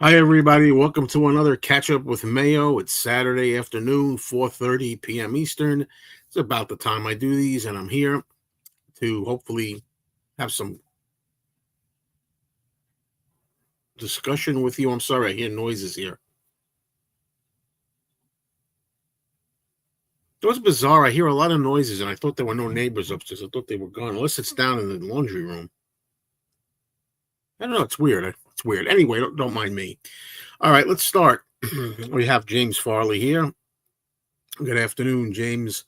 Hi, everybody. Welcome to another Catch-Up with Mayo. It's Saturday afternoon, 4:30 p.m. Eastern. It's about the time I do these, and I'm here to hopefully have some discussion with you. I'm sorry, I hear noises here. It was bizarre. I hear a lot of noises, and I thought there were no neighbors upstairs. I thought they were gone, unless it's down in the laundry room. I don't know. It's weird. It's weird. Anyway, don't mind me. All right, let's start. We have James Farley here. Good afternoon, James.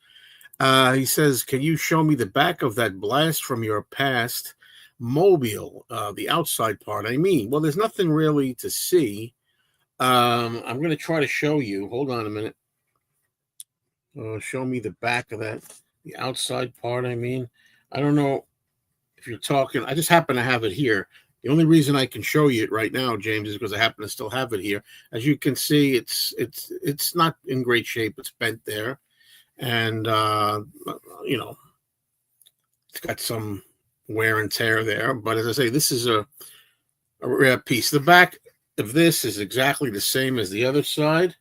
He says, "Can you show me the back of that blast from your past mobile, the outside part? I mean, well, there's nothing really to see. I'm going to try to show you. Hold on a minute. Show me the back of that, the outside part. I mean, I don't know if you're talking. I just happen to have it here. The only reason I can show you it right now, James, is because I happen to still have it here. As you can see, it's not in great shape. It's bent there, and you know." It's got some wear and tear there, but as I say, this is a rare piece. The back of this is exactly the same as the other side,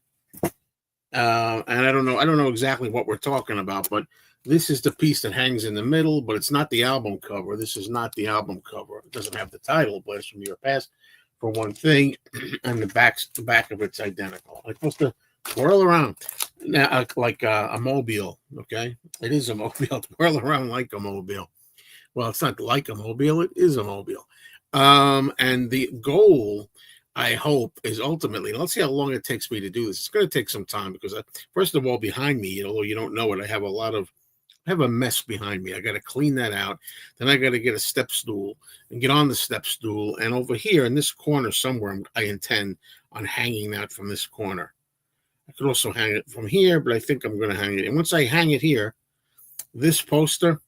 and I don't know exactly what we're talking about, but this is the piece that hangs in the middle. But it's not the album cover. This is not the album cover. It doesn't have the title "Blast from Your Past" for one thing, and the back of it's identical. I'm supposed to whirl around now like a mobile. Okay, it is a mobile. Whirl around like a mobile. Well, it's not like a mobile, it is a mobile. And the goal, I hope, is ultimately, let's see how long it takes me to do this. It's going to take some time because, first of all, behind me, although you don't know it, I have a mess behind me. I got to clean that out. Then I got to get a step stool and get on the step stool. And over here in this corner somewhere, I intend on hanging that from this corner. I could also hang it from here, but I think I'm going to hang it. And once I hang it here, this poster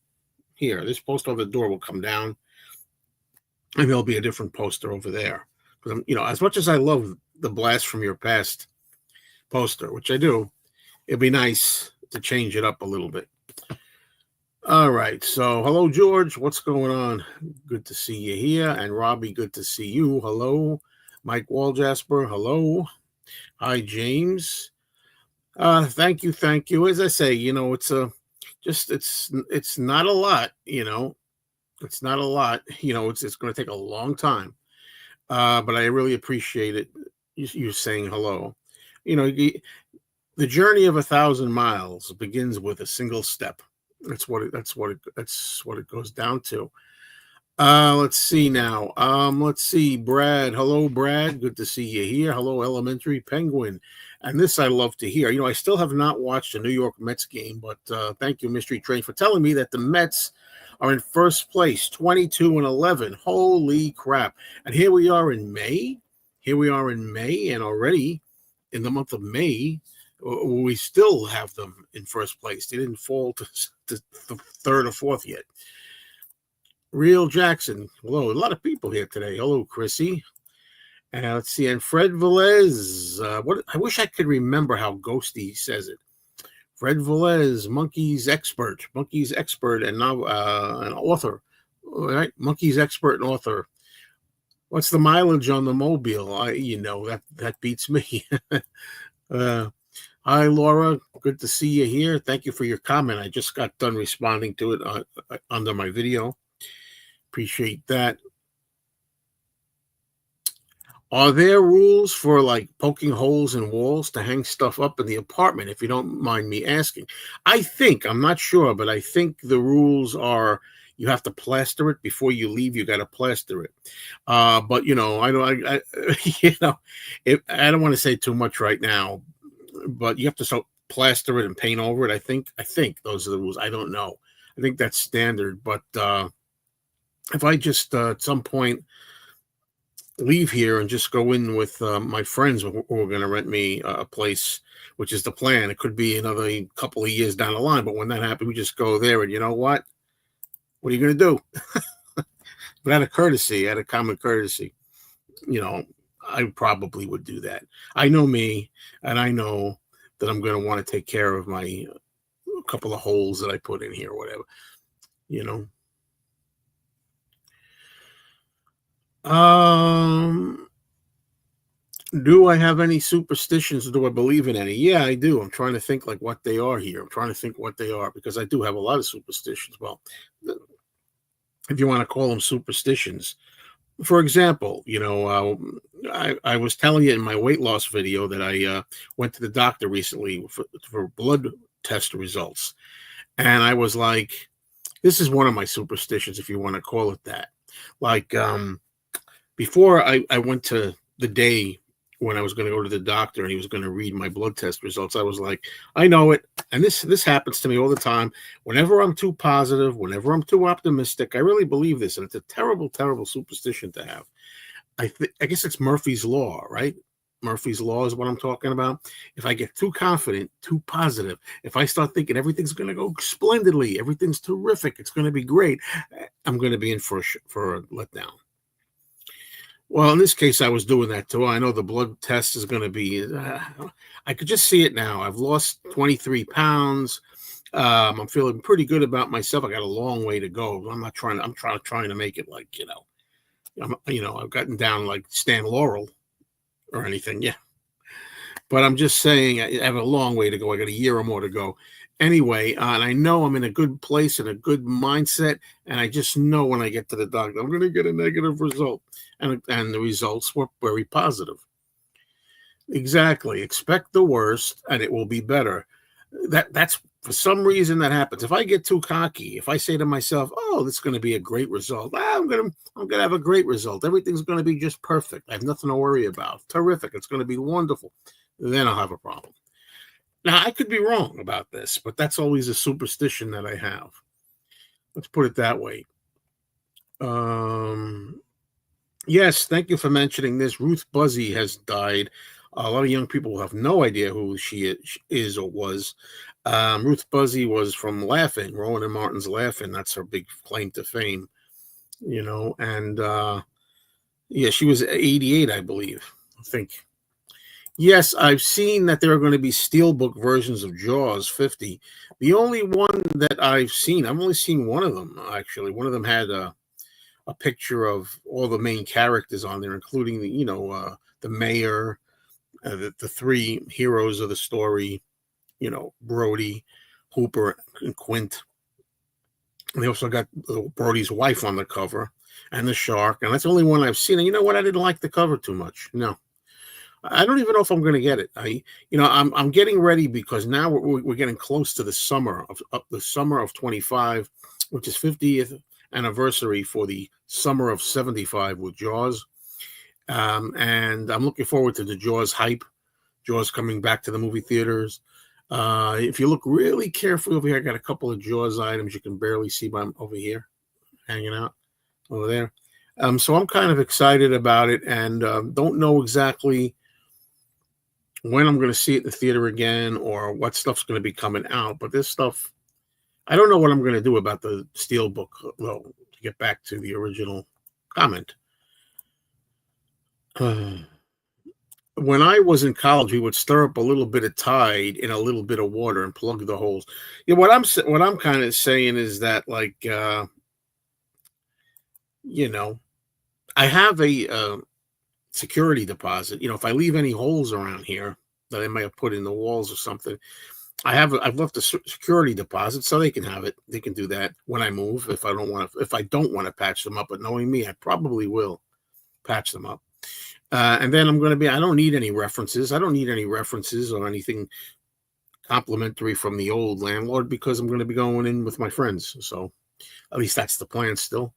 on the door will come down, and there'll be a different poster over there. Because as much as I love the Blast from Your Past poster, which I do, it'd be nice to change it up a little bit. All right. So, hello, George. What's going on? Good to see you here. And Robbie, good to see you. Hello. Mike Waljasper. Hello. Hi, James. Thank you. Thank you. As I say, it's not a lot, It's not a lot. It's going to take a long time. But I really appreciate it. You saying hello. The journey of 1,000 miles begins with a single step. That's what it goes down to. Let's see now. Let's see, Brad. Hello, Brad. Good to see you here. Hello, Elementary Penguin. And this I love to hear. I still have not watched a New York Mets game, but thank you, Mystery Train, for telling me that the Mets are in first place, 22-11. Holy crap. And here we are in May. And already in the month of May, we still have them in first place. They didn't fall to the third or fourth yet. Real Jackson. Hello, a lot of people here today. Hello, Chrissy. Let's see. And Fred Velez. I wish I could remember how Ghosty says it. Fred Velez, Monkey's expert, and now an author. All right, Monkey's expert and author. What's the mileage on the mobile? That beats me. Hi, Laura. Good to see you here. Thank you for your comment. I just got done responding to it under my video. Appreciate that. Are there rules for like poking holes in walls to hang stuff up in the apartment, if you don't mind me asking? I'm not sure, but I think the rules are you have to plaster it before you leave. You got to plaster it. But I don't, I don't want to say too much right now, but you have to plaster it and paint over it. I think those are the rules. I don't know. I think that's standard, but if I just at some point leave here and just go in with my friends who are going to rent me a place, which is the plan. It could be another couple of years down the line, but when that happens, we just go there, and you know what? What are you going to do? But out of common courtesy, I probably would do that. I know me, and I know that I'm going to want to take care of my couple of holes that I put in here or whatever, Do I have any superstitions? Or do I believe in any? Yeah, I do. I'm trying to think like what they are here. I'm trying to think what they are because I do have a lot of superstitions. Well, if you want to call them superstitions. For example, I was telling you in my weight loss video that I went to the doctor recently for blood test results. And I was like, this is one of my superstitions, if you want to call it that. Like, before I went to the day when I was going to go to the doctor and he was going to read my blood test results, I was like, I know it. And this happens to me all the time. Whenever I'm too positive, whenever I'm too optimistic, I really believe this. And it's a terrible, terrible superstition to have. I guess it's Murphy's Law, right? Murphy's Law is what I'm talking about. If I get too confident, too positive, if I start thinking everything's going to go splendidly, everything's terrific, it's going to be great, I'm going to be in for a letdown. Well, in this case, I was doing that too. I know the blood test is going to be, I could just see it now. I've lost 23 pounds. I'm feeling pretty good about myself. I got a long way to go. I'm trying to make it like, I've gotten down like Stan Laurel or anything. Yeah. But I'm just saying I have a long way to go. I got a year or more to go. Anyway, and I know I'm in a good place and a good mindset, and I just know when I get to the doctor, I'm going to get a negative result, and the results were very positive. Exactly. Expect the worst, and it will be better. That's for some reason that happens. If I get too cocky, if I say to myself, "Oh, this is going to be a great result," I'm gonna have a great result. Everything's going to be just perfect. I have nothing to worry about. Terrific. It's going to be wonderful. Then I'll have a problem. Now, I could be wrong about this, but that's always a superstition that I have. Let's put it that way. Yes, thank you for mentioning this. Ruth Buzzy has died. A lot of young people have no idea who she is or was. Ruth Buzzy was from Laughing, Rowan and Martin's Laughing. That's her big claim to fame, and yeah, she was 88, I believe. I think. Yes, I've seen that there are going to be steelbook versions of Jaws 50. The only one that I've only seen one of them, actually. One of them had a picture of all the main characters on there, including the mayor, the three heroes of the story, Brody, Hooper, and Quint. And they also got Brody's wife on the cover and the shark. And that's the only one I've seen. And you know what? I didn't like the cover too much. No. I don't even know if I'm going to get it. I'm getting ready because now we're getting close to the summer of 25, which is 50th anniversary for the summer of 75 with Jaws. And I'm looking forward to the Jaws hype. Jaws coming back to the movie theaters. If you look really carefully over here, I got a couple of Jaws items you can barely see by over here, hanging out over there. So I'm kind of excited about it, and don't know exactly when I'm going to see it in the theater again or what stuff's going to be coming out. But this stuff, I don't know what I'm going to do about the Steelbook, though, to get back to the original comment. When I was in college, we would stir up a little bit of Tide in a little bit of water and plug the holes. Yeah, what I'm kind of saying is that, like, I have a security deposit. If I leave any holes around here that I may have put in the walls or something, I've left a security deposit so they can have it. They can do that when I move if I don't want to patch them up. But knowing me, I probably will patch them up. And then I don't need any references. I don't need any references or anything complimentary from the old landlord because I'm going to be going in with my friends. So at least that's the plan still.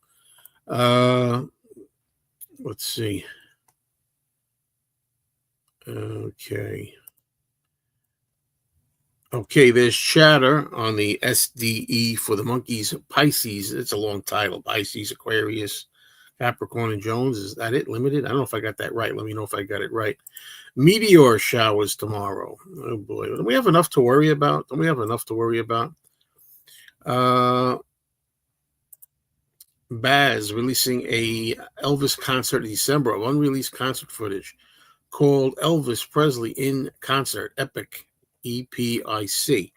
Let's see. Okay, there's chatter on the SDE for the monkeys. Pisces, it's a long title. Pisces, Aquarius, Capricorn, and Jones. Is that it? Limited? I don't know if I got that right. Let me know if I got it right. Meteor showers tomorrow. Oh, boy. Do we have enough to worry about? Baz releasing a Elvis concert in December of unreleased concert footage called Elvis Presley in Concert, Epic, EPIC.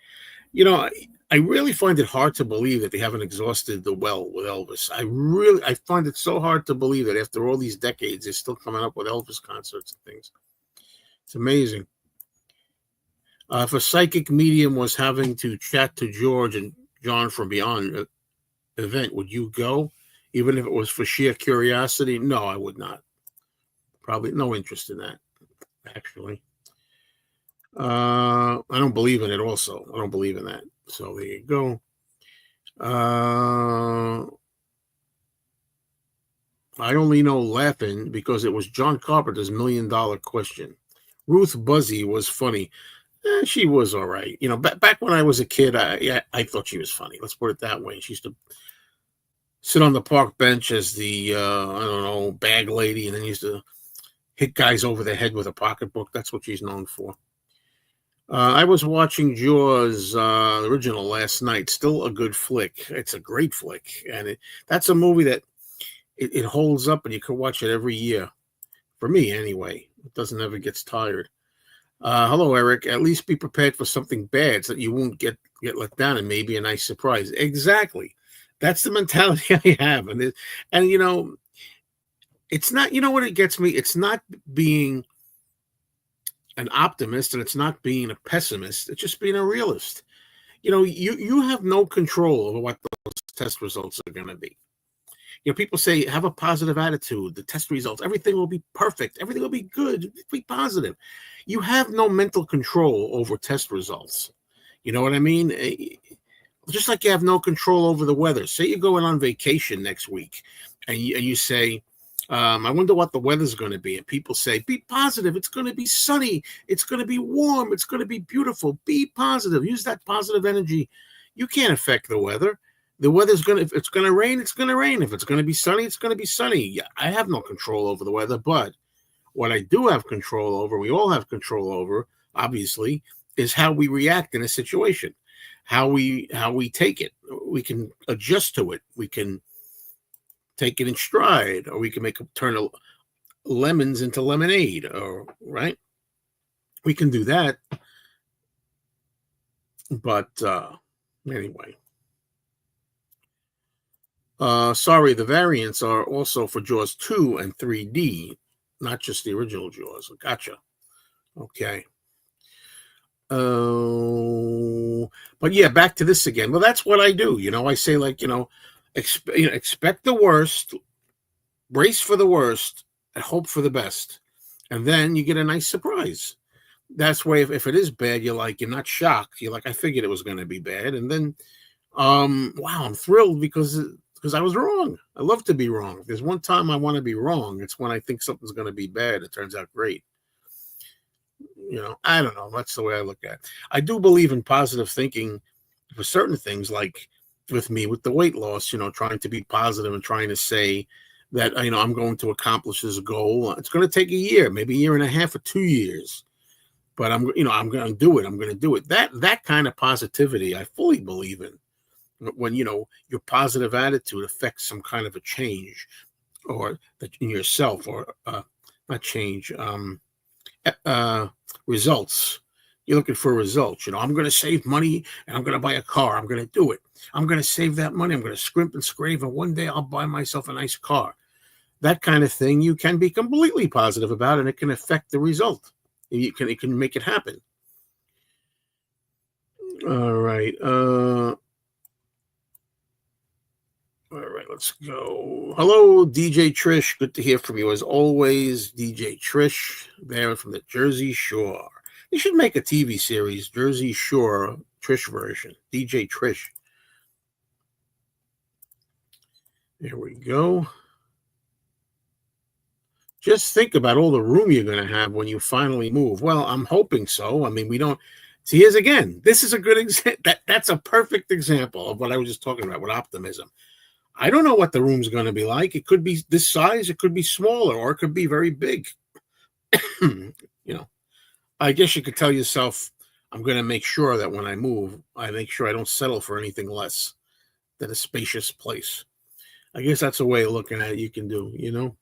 I really find it hard to believe that they haven't exhausted the well with Elvis. I find it so hard to believe that after all these decades, they're still coming up with Elvis concerts and things. It's amazing. If a psychic medium was having to chat to George and John from Beyond event, would you go? Even if it was for sheer curiosity? No, I would not. Probably no interest in that, actually. I don't believe in it also. I don't believe in that. So there you go. I only know laughing because it was John Carpenter's $1 million question. Ruth Buzzy was funny. She was all right. You know, back when I was a kid, I thought she was funny. Let's put it that way. She used to sit on the park bench as the, I don't know, bag lady, and then used to hit guys over the head with a pocketbook. That's what she's known for. I was watching Jaws original last night. Still a good flick. It's a great flick. And that's a movie that it holds up, and you can watch it every year. For me, anyway. It doesn't ever gets tired. Hello, Eric. At least be prepared for something bad so that you won't get let down and maybe a nice surprise. Exactly. That's the mentality I have. And you know, it's not, you know what it gets me? It's not being an optimist and it's not being a pessimist. It's just being a realist. You know, you have no control over what those test results are going to be. You know, people say have a positive attitude. The test results, everything will be perfect. Everything will be good. Be positive. You have no mental control over test results. You know what I mean? Just like you have no control over the weather. Say you're going on vacation next week, and you say, I wonder what the weather's going to be. And people say, be positive. It's going to be sunny. It's going to be warm. It's going to be beautiful. Be positive. Use that positive energy. You can't affect the weather. The weather's going to, if it's going to rain, it's going to rain. If it's going to be sunny, it's going to be sunny. Yeah, I have no control over the weather, but what I do have control over, we all have control over, obviously, is how we react in a situation, how we take it. We can adjust to it. We can take it in stride, or we can turn lemons into lemonade, or right. We can do that, but anyway. Sorry, the variants are also for Jaws 2 and 3D, not just the original Jaws. Gotcha. Okay. But yeah, back to this again. Well, that's what I do. You know, I say, like, expect the worst, brace for the worst, and hope for the best. And then you get a nice surprise. That's why if it is bad, you're not shocked. You're like, I figured it was going to be bad. And then, wow, I'm thrilled because I was wrong. I love to be wrong. If there's one time I want to be wrong, it's when I think something's going to be bad. It turns out great. You know, I don't know. That's the way I look at it. I do believe in positive thinking for certain things, like with me, with the weight loss, you know, trying to be positive and trying to say that, you know, I'm going to accomplish this goal. It's going to take a year, maybe a year and a half or 2 years. But I'm going to do it. I'm going to do it. That kind of positivity, I fully believe in. When, you know, your positive attitude affects some kind of a change, or that in yourself, or not change, results. You're looking for results. You know, I'm going to save money and I'm going to buy a car. I'm going to do it. I'm going to save that money. I'm going to scrimp and scrape, and one day I'll buy myself a nice car. That kind of thing you can be completely positive about, and it can affect the result. It can make it happen. All right. All right, let's go. Hello, DJ Trish. Good to hear from you as always. DJ Trish, there from the Jersey Shore. You should make a TV series, Jersey Shore Trish version. DJ Trish. There we go. Just think about all the room you're going to have when you finally move. Well, I'm hoping so. I mean, we don't. See, here's again. This is a good example. That's a perfect example of what I was just talking about with optimism. I don't know what the room's going to be like. It could be this size. It could be smaller, or it could be very big. You know, I guess you could tell yourself, I'm going to make sure that when I move, I make sure I don't settle for anything less than a spacious place. I guess that's a way of looking at it you can do, you know.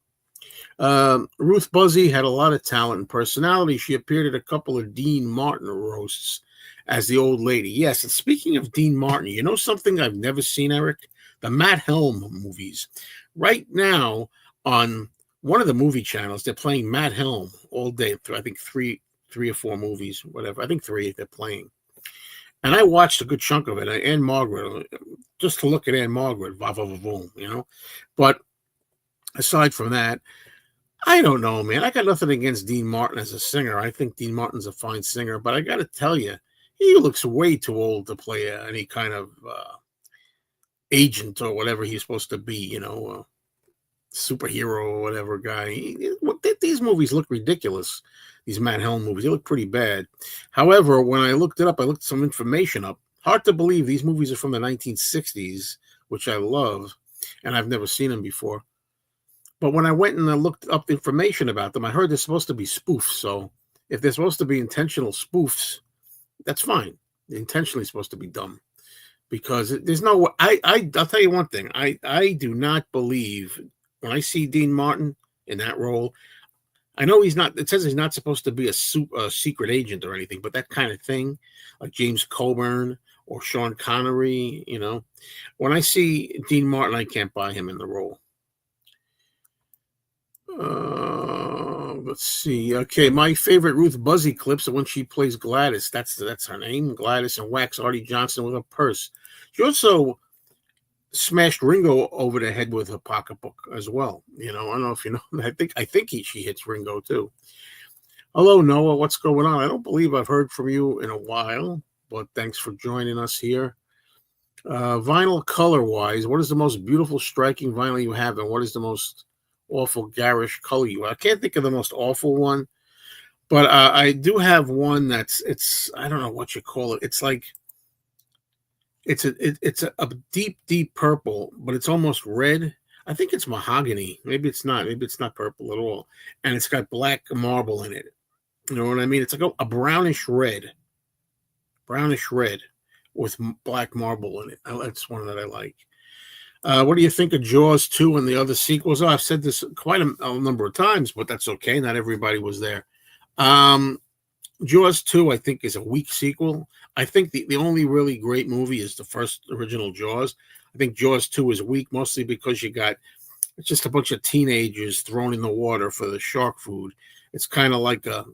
Ruth Buzzy had a lot of talent and personality. She appeared at a couple of Dean Martin roasts as the old lady. Yes, and speaking of Dean Martin, you know something I've never seen, Eric? The Matt Helm movies. Right now on one of the movie channels, they're playing Matt Helm all day. I think three 3 or 4 movies, whatever. I think 3 they're playing. And I watched a good chunk of it. Anne Margaret, just to look at Anne Margaret, va va va boom, you know. But aside from that, I don't know, man. I got nothing against Dean Martin as a singer. I think Dean Martin's a fine singer, but I got to tell you, he looks way too old to play any kind of agent or whatever he's supposed to be, you know, superhero or whatever guy. These movies look ridiculous. These Matt Helm movies, they look pretty bad. However, when I looked it up, I looked some information up. Hard to believe these movies are from the 1960s, which I love, and I've never seen them before. But when I went and I looked up the information about them, I heard they're supposed to be spoofs. So if they're supposed to be intentional spoofs, that's fine. They're intentionally supposed to be dumb. Because there's no, I'll tell you one thing. I do not believe, when I see Dean Martin in that role, I know he's not, it says he's not supposed to be a secret agent or anything, but that kind of thing, like James Coburn or Sean Connery, you know, when I see Dean Martin, I can't buy him in the role. Let's see. Okay, my favorite Ruth Buzzy clips are when she plays Gladys. That's her name, Gladys, and whacks Artie Johnson with a purse. She also smashed Ringo over the head with a pocketbook as well. You know, I don't know if you know. I think she hits Ringo too. Hello, Noah. What's going on? I don't believe I've heard from you in a while, but thanks for joining us here. Vinyl color-wise, what is the most beautiful, striking vinyl you have, and what is the most awful garish color you have? I can't think of the most awful one, but I do have one it's I don't know what you call it. It's like it's a deep purple, but it's almost red. I think it's mahogany. Maybe it's not purple at all, and it's got black marble in it. You know what I mean? It's like a brownish red with black marble in it. That's one that I like. What do you think of Jaws 2 and the other sequels? Oh, I've said this quite a number of times, but that's okay. Not everybody was there. Jaws 2, I think, is a weak sequel. I think the only really great movie is the first original Jaws. I think Jaws 2 is weak, mostly because it's just a bunch of teenagers thrown in the water for the shark food. It's kind of like a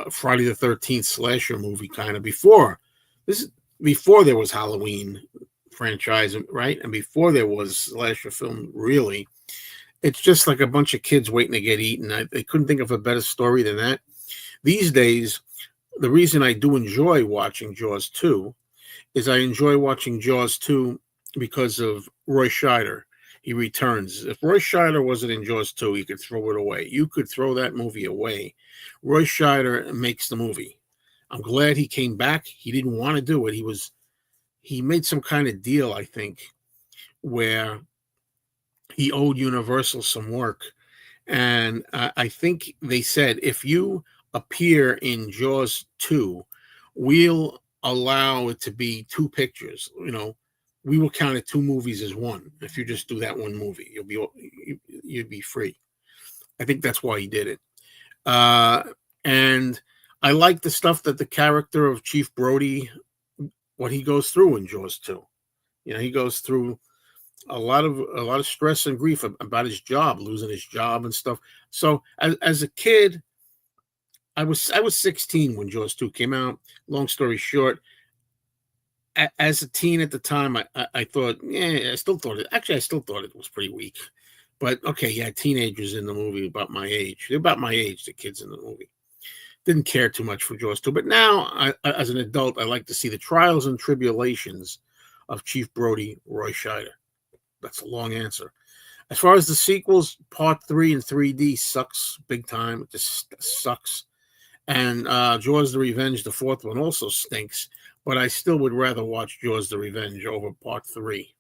Friday the 13th slasher movie, kind of before there was Halloween franchise, right? And before there was slasher film, really. It's just like a bunch of kids waiting to get eaten. They couldn't think of a better story than that. These days, the reason I do enjoy watching Jaws 2 is I enjoy watching Jaws 2 because of Roy Scheider. He returns. If Roy Scheider wasn't in Jaws 2, you could throw it away. You could throw that movie away. Roy Scheider makes the movie. I'm glad he came back. He didn't want to do it. He made some kind of deal, I think, where he owed Universal some work. And I think they said, if you appear in Jaws 2, we'll allow it to be 2 pictures. You know, we will count it 2 movies as one. If you just do that one movie, you'd be free. I think that's why he did it. And I like the stuff that the character of Chief Brody, what he goes through in Jaws 2. You know, he goes through a lot of stress and grief about his job, losing his job and stuff. So as a kid, I was 16 when Jaws 2 came out. Long story short, as a teen at the time, I thought, I still thought it was pretty weak. But okay, yeah, teenagers in the movie about my age. They're about my age, the kids in the movie. Didn't care too much for Jaws 2. But now, as an adult, I like to see the trials and tribulations of Chief Brody, Roy Scheider. That's a long answer. As far as the sequels, Part 3 and 3D sucks big time. It just sucks. And Jaws the Revenge, the 4th one, also stinks. But I still would rather watch Jaws the Revenge over Part 3.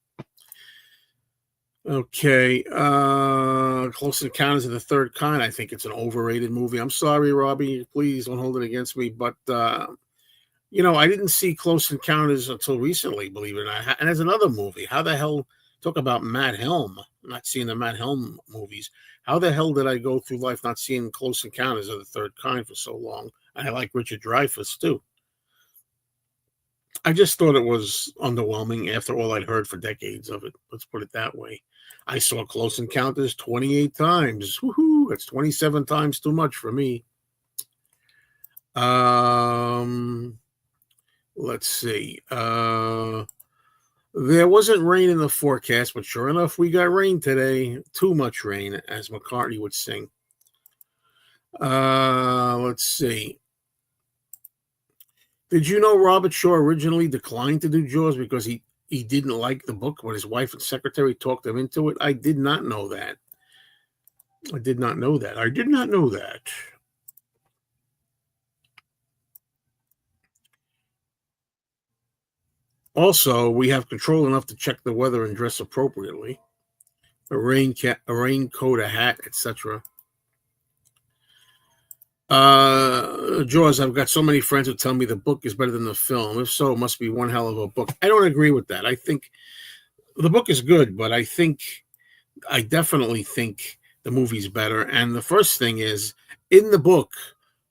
Okay. Close Encounters of the Third Kind. I think it's an overrated movie. I'm sorry, Robbie. Please don't hold it against me. But, you know, I didn't see Close Encounters until recently, believe it or not. And there's another movie. How the hell... Talk about Matt Helm, not seeing the Matt Helm movies. How the hell did I go through life not seeing Close Encounters of the Third Kind for so long? I like Richard Dreyfuss, too. I just thought it was underwhelming after all I'd heard for decades of it. Let's put it that way. I saw Close Encounters 28 times. Woohoo! That's 27 times too much for me. Um, let's see. There wasn't rain in the forecast, but sure enough, we got rain today. Too much rain, as McCartney would sing. Let's see. Did you know Robert Shaw originally declined to do Jaws because he didn't like the book, but his wife and secretary talked him into it? I did not know that. I did not know that. I did not know that. Also, we have control enough to check the weather and dress appropriately. A raincoat, a hat, etc. Jaws, I've got so many friends who tell me the book is better than the film. If so, it must be one hell of a book. I don't agree with that. I think the book is good, but I definitely think the movie's better. And the first thing is, in the book,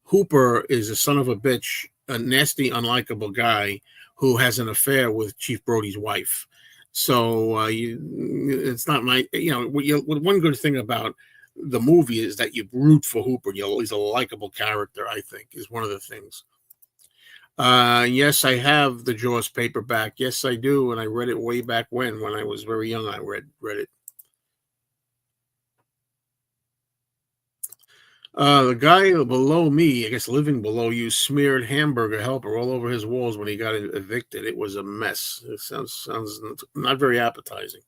Hooper is a son of a bitch, a nasty, unlikable guy who has an affair with Chief Brody's wife. So it's not my, one good thing about the movie is that you root for Hooper. He's a likable character, I think, is one of the things. Yes, I have the Jaws paperback. Yes, I do, and I read it way back when I was very young. I read it. The guy below me, I guess living below you, smeared hamburger helper all over his walls when he got evicted. It was a mess. It sounds not very appetizing.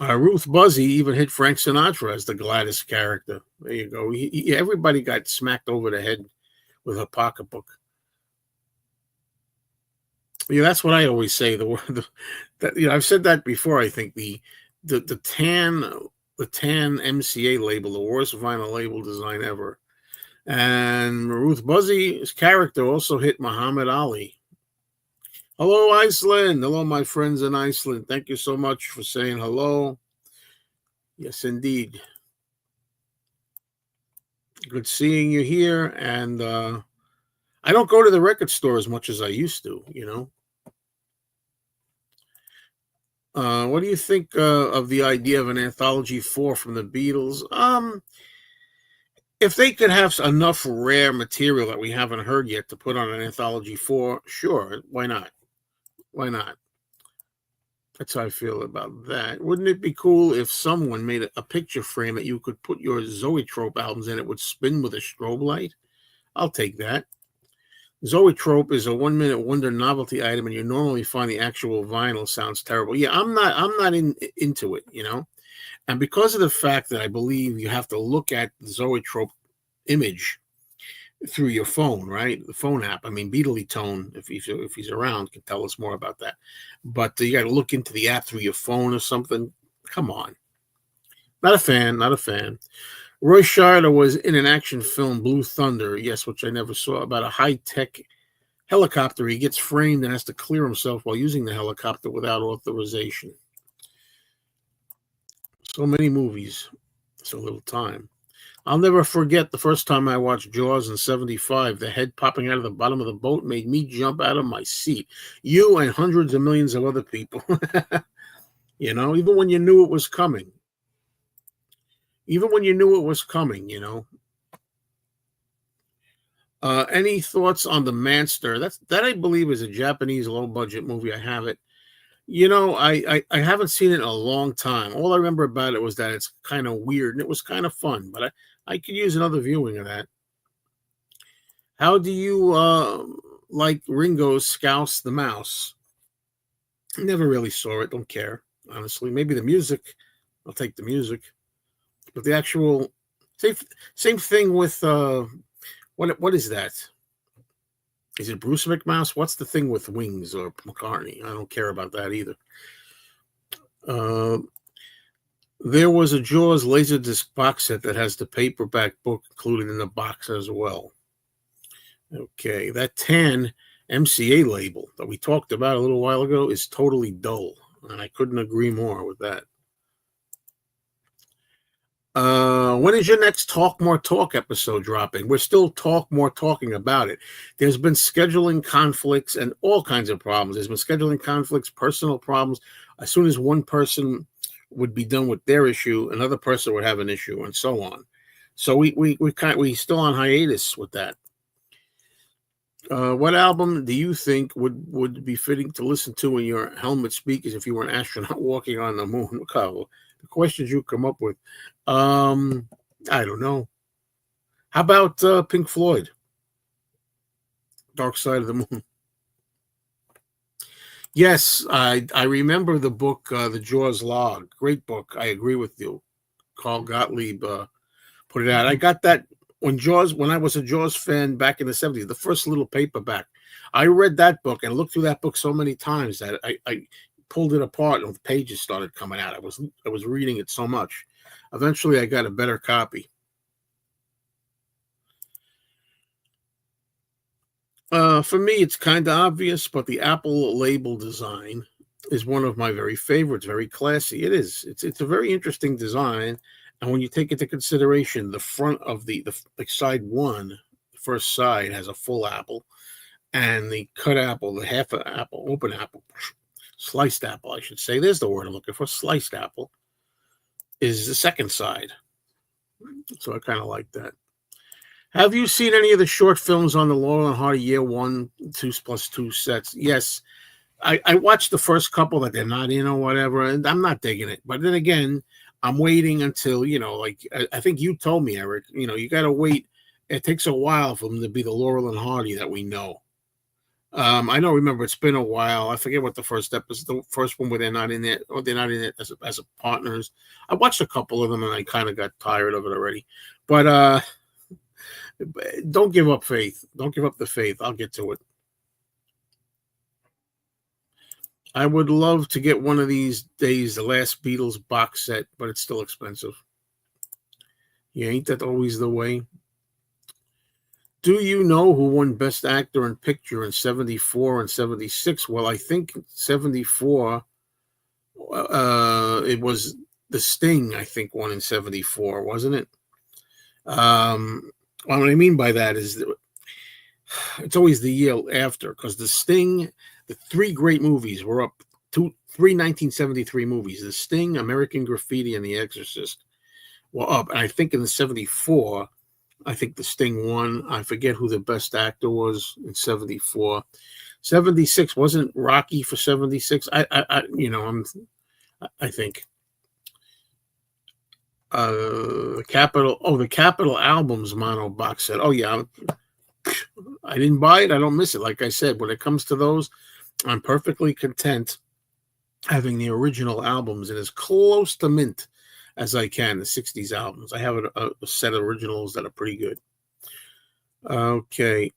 Ruth Buzzy even hit Frank Sinatra as the Gladys character. There you go. Everybody got smacked over the head with her pocketbook. Yeah, that's what I always say. I've said that before. I think the tan MCA label, the worst vinyl label design ever. And Ruth Buzzy's character also hit Muhammad Ali. Hello, Iceland. Hello, my friends in Iceland. Thank you so much for saying hello. Yes, indeed. Good seeing you here. And I don't go to the record store as much as I used to, What do you think of the idea of an anthology 4 from the Beatles? If they could have enough rare material that we haven't heard yet to put on an anthology 4, sure, why not? Why not? That's how I feel about that. Wouldn't it be cool if someone made a picture frame that you could put your Zoetrope albums in? It would spin with a strobe light. I'll take that. Zoetrope is a 1-minute wonder novelty item, and you normally find the actual vinyl. Sounds terrible. Yeah, I'm not into it, And because of the fact that I believe you have to look at the Zoetrope image through your phone, right? The phone app. I mean, Beatley Tone, if he's around, can tell us more about that. But you got to look into the app through your phone or something. Come on. Not a fan. Not a fan. Roy Scheider was in an action film, Blue Thunder, yes, which I never saw, about a high-tech helicopter. He gets framed and has to clear himself while using the helicopter without authorization. So many movies, so little time. I'll never forget the first time I watched Jaws in 1975. The head popping out of the bottom of the boat made me jump out of my seat. You and hundreds of millions of other people. Even when you knew it was coming. Any thoughts on The Manster? That I believe is a Japanese low-budget movie. I have it. I haven't seen it in a long time. All I remember about it was that it's kind of weird and it was kind of fun, but I could use another viewing of that. How do you like Ringo's Scouse the Mouse? Never really saw it. Don't care, honestly. Maybe the music. I'll take the music. But the actual same thing with what is that? Is it Bruce McMouse? What's the thing with wings or McCartney? I don't care about that either. There was a Jaws Laserdisc box set that has the paperback book included in the box as well. Okay, that tan MCA label that we talked about a little while ago is totally dull, and I couldn't agree more with that. When is your next Talk More Talk episode dropping? We're still talking about it. There's been scheduling conflicts and all kinds of problems. There's been scheduling conflicts, personal problems. As soon as one person would be done with their issue, another person would have an issue, and so on. So we still on hiatus with that. What album do you think would be fitting to listen to in your helmet speakers if you were an astronaut walking on the moon? Carl, the questions you come up with. Um, I don't know. How about Pink Floyd, Dark Side of the Moon? Yes, I remember the book, The Jaws Log. Great book. I agree with you. Carl Gottlieb put it out. I got that when I was a Jaws fan back in the 70s, the first little paperback. I read that book and looked through that book so many times that I pulled it apart and the pages started coming out. I was reading it so much. Eventually I got a better copy. For me, it's kind of obvious, but the Apple label design is one of my very favorites. Very classy. It is. It's a very interesting design, and when you take into consideration the front of the side one, the first side has a full apple, and the cut apple, the half apple, open apple, sliced apple, I should say. There's the word I'm looking for. Sliced apple is the second side. So I kind of like that. Have you seen any of the short films on the Laurel and Hardy Year 1, 2+2 sets? Yes. I watched the first couple that they're not in or whatever, and I'm not digging it. But then again, I'm waiting until, like I think you told me, Eric, you got to wait. It takes a while for them to be the Laurel and Hardy that we know. Remember, it's been a while. I forget what the first episode, the first one where they're not in it, or they're not in it as a partners. I watched a couple of them and I kind of got tired of it already. But don't give up faith. Don't give up the faith. I'll get to it. I would love to get one of these days the last Beatles box set, but it's still expensive. Yeah, ain't that always the way? Do you know who won Best Actor in Picture in 74 and 76? Well, I think 74, it was The Sting, I think, won in 74, wasn't it? What I mean by that is that it's always the year after, because The Sting, the three great movies were up, three 1973 movies, The Sting, American Graffiti, and The Exorcist were up. And I think in the 74, I think The Sting won. I forget who the best actor was in 74. 76 wasn't Rocky for 76. I think the Capitol albums mono box set. Oh yeah, I didn't buy it. I don't miss it. Like I said, when it comes to those, I'm perfectly content having the original albums and as close to mint as I can, the 60s albums. I have a set of originals that are pretty good. Okay.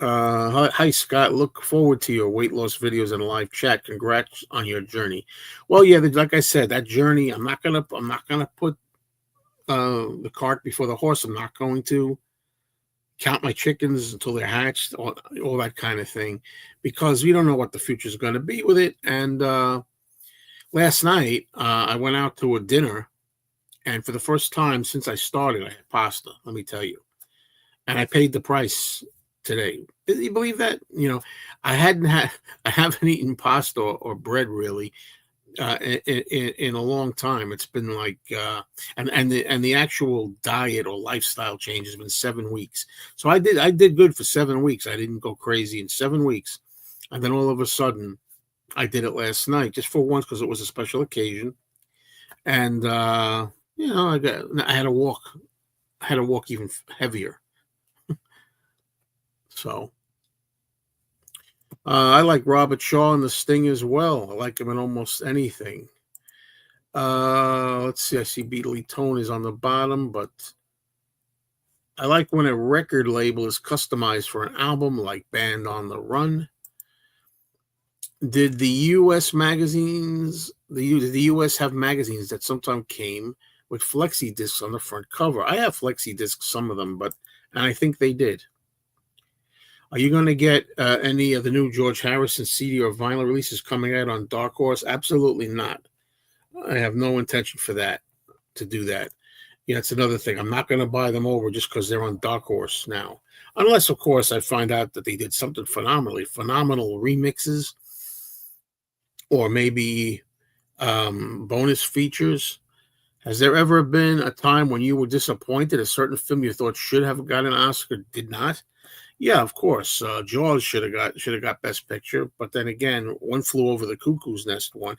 Hi, Scott. Look forward to your weight loss videos and live chat. Congrats on your journey. Well, yeah, like I said, that journey, I'm not gonna put the cart before the horse. I'm not going to count my chickens until they're hatched, all that kind of thing, because we don't know what the future is going to be with it. And last night, I went out to a dinner, and for the first time since I started, I had pasta, let me tell you. And I paid the price today. Did you believe that? I haven't eaten pasta or bread really in a long time. It's been like and the actual diet or lifestyle change has been 7 weeks. So I did good for 7 weeks. I didn't go crazy in 7 weeks, and then all of a sudden I did it last night just for once because it was a special occasion, and I had to walk. I had to walk even heavier. So I like Robert Shaw in The Sting as well. I like him in almost anything. Let's see. I see Beatley Tone is on the bottom, but I like when a record label is customized for an album, like Band on the Run. Did the U.S. magazines, the U.S. have magazines that sometimes came with flexi discs on the front cover? I have flexi discs, some of them, and I think they did. Are you going to get any of the new George Harrison CD or vinyl releases coming out on Dark Horse? Absolutely not. I have no intention to do that. It's another thing. I'm not going to buy them over just because they're on Dark Horse now. Unless, of course, I find out that they did something phenomenal remixes, or maybe bonus features. Has there ever been a time when you were disappointed a certain film you thought should have gotten an Oscar did not? Yeah, of course. Jaws should have got Best Picture, but then again, One Flew Over the Cuckoo's Nest won.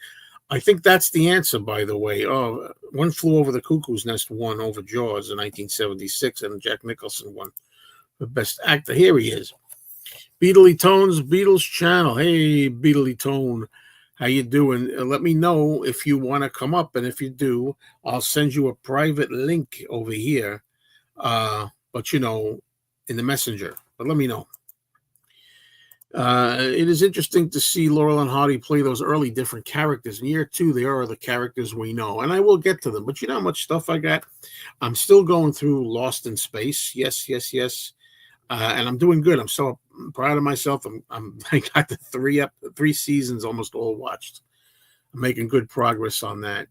I think that's the answer, by the way. Oh, One Flew Over the Cuckoo's Nest won over Jaws in 1976, and Jack Nicholson won for Best Actor. Here he is, Beatley Tone's Beatles channel. Hey, Beatley Tone, how you doing? Let me know if you want to come up, and if you do, I'll send you a private link over here. But in the messenger. But let me know. It is interesting to see Laurel and Hardy play those early different characters. In year two, they are the characters we know, and I will get to them. But you know how much stuff I got? I'm still going through Lost in Space. Yes, yes, yes. And I'm doing good. I'm so proud of myself. I got the three seasons almost all watched. I'm making good progress on that.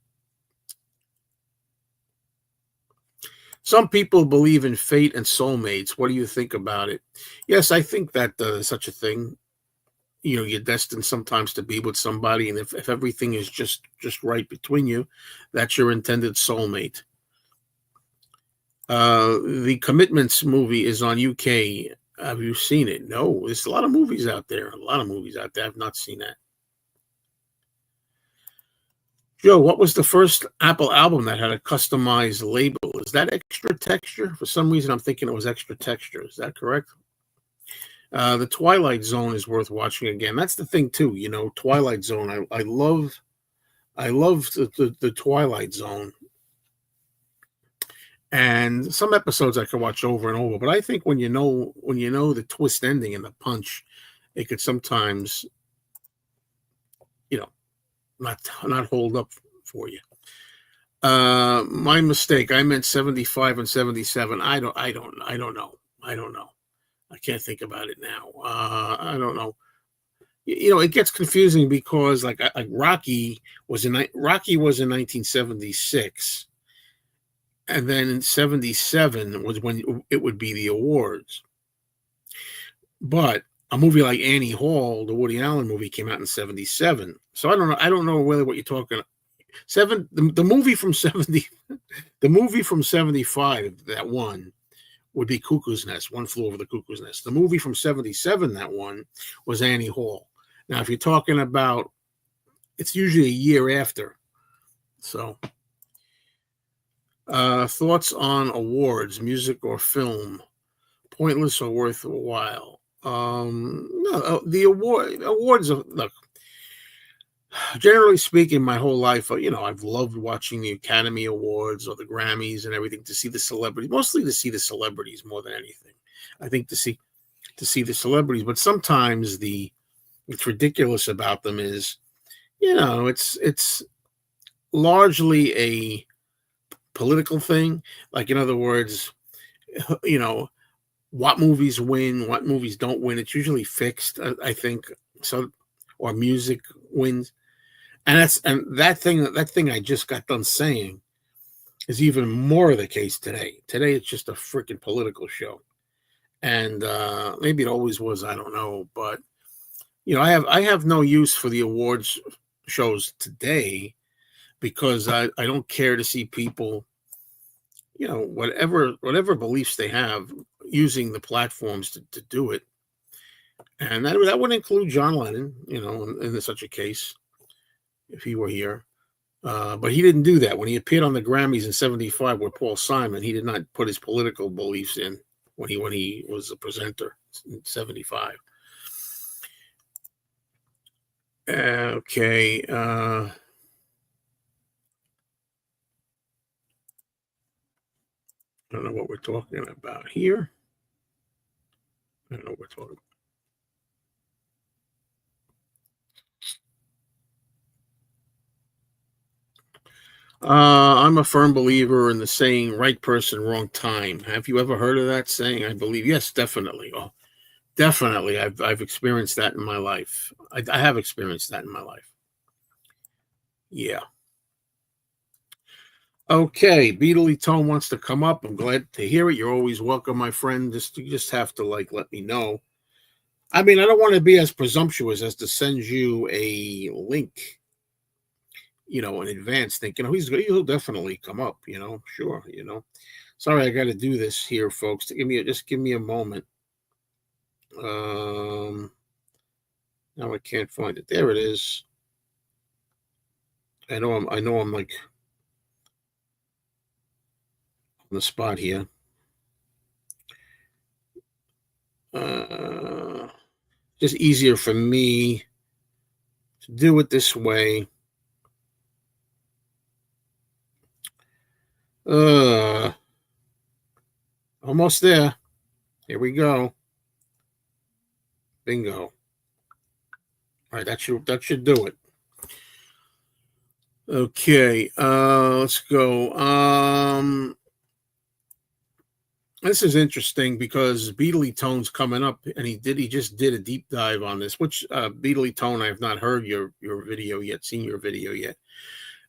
Some people believe in fate and soulmates. What do you think about it? Yes, I think that there's such a thing. You're destined sometimes to be with somebody, and if everything is just right between you, that's your intended soulmate. The Commitments movie is on UK. Have you seen it? No, there's a lot of movies out there. A lot of movies out there. I've not seen that. Joe, what was the first Apple album that had a customized label? Is that Extra Texture? For some reason, I'm thinking it was Extra Texture. Is that correct? The Twilight Zone is worth watching again. That's the thing too. Twilight Zone. I love the Twilight Zone. And some episodes I could watch over and over. But I think when you know the twist ending and the punch, it could sometimes, not hold up for you. My mistake. I meant 75 and 77. I don't know. I can't think about it now. I don't know. It gets confusing because like Rocky was in 1976, and then in 77 was when it would be the awards. But a movie like Annie Hall, the Woody Allen movie, came out in 77. So I don't know. I don't know whether what you're talking. The movie from 70, the movie from 75 that won would be Cuckoo's Nest, One Flew Over the Cuckoo's Nest. The movie from 77 that won was Annie Hall. Now, if you're talking about, it's usually a year after. So, thoughts on awards, music or film, pointless or worthwhile? No, the awards are, look, generally speaking, my whole life, I've loved watching the Academy Awards or the Grammys and everything, to see the celebrities, mostly to see the celebrities more than anything. I think to see the celebrities, but sometimes what's ridiculous about them is, it's largely a political thing. Like, in other words, what movies win, what movies don't win. It's usually fixed, I think. So, or music wins. And that thing I just got done saying is even more the case today. Today it's just a freaking political show, and maybe it always was. I don't know, but I have no use for the awards shows today, because I don't care to see people, whatever beliefs they have, using the platforms to do it, and that would include John Lennon, in such a case, if he were here. But he didn't do that. When he appeared on the Grammys in 75 with Paul Simon, he did not put his political beliefs in when he was a presenter in 75. Okay. I don't know what we're talking about here. I don't know what we're talking about. I'm a firm believer in the saying, right person, wrong time. Have you ever heard of that saying? I believe, yes, definitely. Oh, definitely. I've experienced that in my life. I have experienced that in my life. Yeah. Okay. Beatley Tone wants to come up. I'm glad to hear it. You're always welcome, my friend. You just have to let me know. I mean, I don't want to be as presumptuous as to send you a link, in advance, thinking, he'll definitely come up, sure, Sorry, I got to do this here, folks. Just give me a moment. Now I can't find it. There it is. I know I'm like on the spot here. Just easier for me to do it this way. Almost there. Here we go. Bingo. All right, that should do it. Okay, let's go. This is interesting because Beatley Tone's coming up, and he just did a deep dive on this. Which Beatley Tone, I have not heard your video yet, seen your video yet.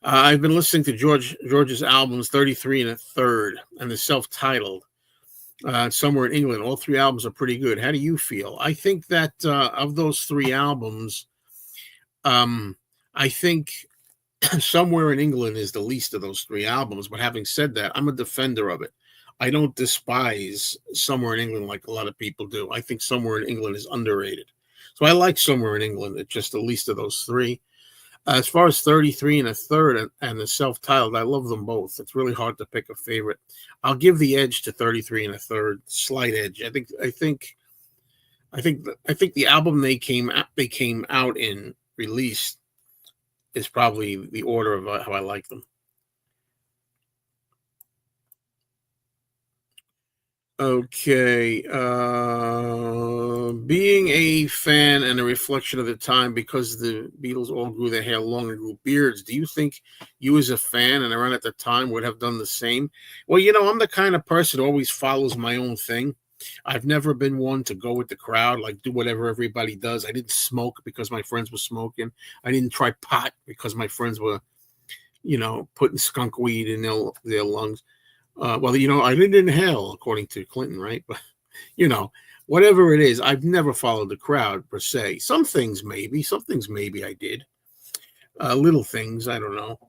I've been listening to George's albums 33 and a Third and the self-titled Somewhere in England. All three albums are pretty good. How do you feel? I think that of those three albums, I think Somewhere in England is the least of those three albums. But having said that, I'm a defender of it. I don't despise Somewhere in England like a lot of people do. I think Somewhere in England is underrated. So I like Somewhere in England. It's just the least of those three. As far as 33 and a Third and the self-titled, I love them both. It's really hard to pick a favorite. I'll give the edge to 33 and a Third, slight edge. I think the album they came out in, released, is probably the order of how I like them. Okay. Being a fan and a reflection of the time, because the Beatles all grew their hair long and grew beards, do you think you as a fan and around at the time would have done the same? Well, I'm the kind of person who always follows my own thing. I've never been one to go with the crowd, like do whatever everybody does. I didn't smoke because my friends were smoking. I didn't try pot because my friends were, putting skunk weed in their lungs. Well, I didn't inhale, according to Clinton, right? But, whatever it is, I've never followed the crowd per se. Some things maybe I did. Little things, I don't know.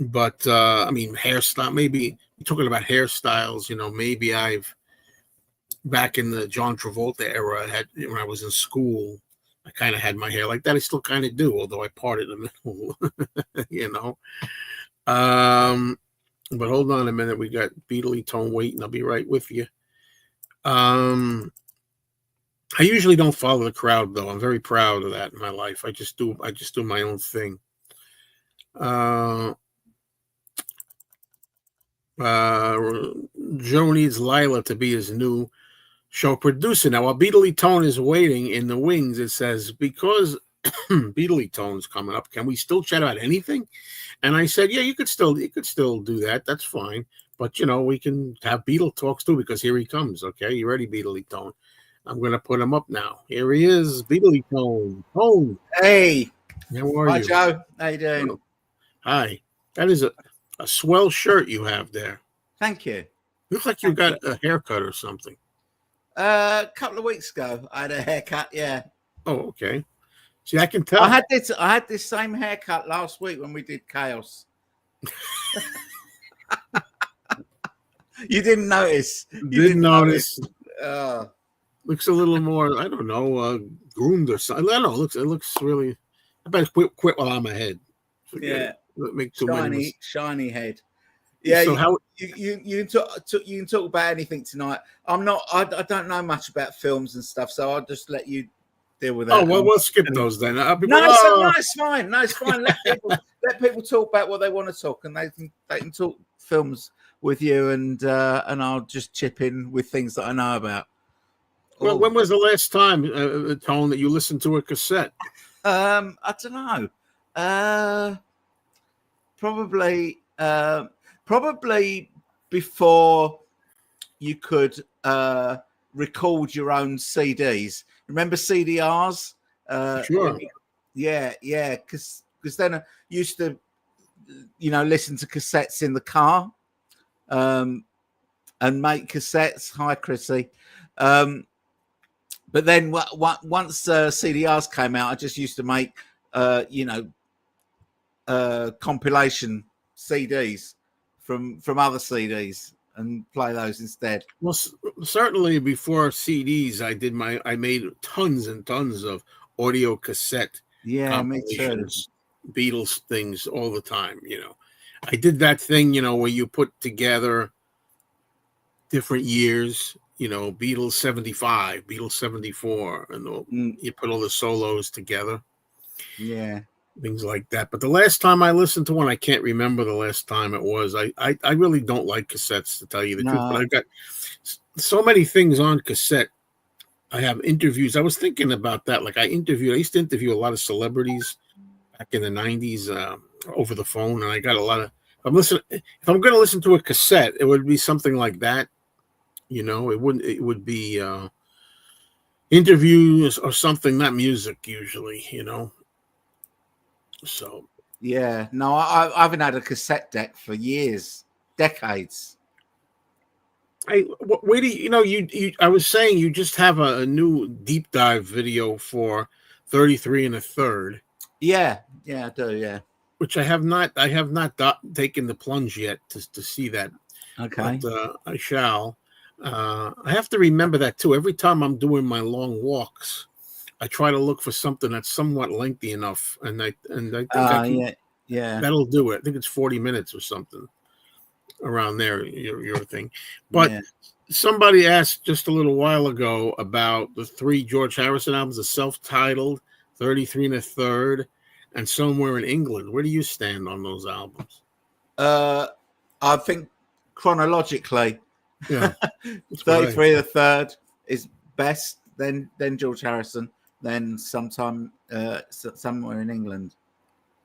But, hairstyle, maybe you're talking about hairstyles, maybe back in the John Travolta era, when I was in school, I kind of had my hair like that. I still kind of do, although I parted in the middle, But hold on a minute. We got Beatley Tone waiting. I'll be right with you. I usually don't follow the crowd, though. I'm very proud of that in my life. I just do my own thing. Joe needs Lila to be his new show producer. Now, while Beatley Tone is waiting in the wings, it says, because Beatley Tone's coming up, can we still chat about anything? And I said, yeah, you could still do that. That's fine. But, we can have Beatle talks too, because here he comes. Okay, you ready, Beatley Tone? I'm going to put him up now. Here he is, Beatley Tone. Tone. Hey. How are you? Hi, Joe. How you doing? Oh, hi. That is a swell shirt you have there. Thank you. Looks like you got a haircut or something. A couple of weeks ago, I had a haircut, yeah. Oh, okay. See, I can tell. I had this same haircut last week when we did Chaos. You didn't notice. Didn't notice. Looks a little more, I don't know, groomed or something. I don't know. It looks really. I better quit while I'm ahead. Yeah. Make too many shiny head. Yeah. So how you can talk about anything tonight. I don't know much about films and stuff, so I'll just let you deal with that. Oh, well, we'll skip those then. No, it's fine. No, it's fine. Let people talk about what they want to talk, and they can talk films with you, and I'll just chip in with things that I know about. Well, when was the last time, Tone, that you listened to a cassette? I don't know. Probably before you could record your own CDs. Remember CDRs? Sure. Yeah. Because then I used to, listen to cassettes in the car, and make cassettes. Hi, Chrissy. But then once CDRs came out, I just used to make, compilation CDs from other CDs and play those instead. Well, certainly before CDs, I made tons and tons of audio cassette Yeah, me too. compilations, Beatles things all the time. I did that thing, where you put together different years, Beatles 75, Beatles 74, and you put all the solos together. Yeah. Things like that. But the last time I listened to one, I can't remember the last time it was. I really don't like cassettes, to tell you the truth, but I've got so many things on cassette. I have interviews. I was thinking about that. Like I used to interview a lot of celebrities back in the 90s over the phone, and I got a lot of, if I'm going to listen to a cassette, it would be something like that. It would be interviews or something, not music usually, So yeah, no, I haven't had a cassette deck for years, decades. Where do you I was saying you just have a new deep dive video for 33 and a third. Yeah, I do. Yeah, which I have not taken the plunge yet to see that. Okay. But I shall. I have to remember that too. Every time I'm doing my long walks, I try to look for something that's somewhat lengthy enough, and I think that'll do it. I think it's 40 minutes or something around there. Your thing, but somebody asked just a little while ago about the 3 George Harrison albums: the self-titled, 33 and a third, and Somewhere in England. Where do you stand on those albums? I think chronologically, yeah, 33 and a third is best. Then George Harrison. Then Somewhere in England.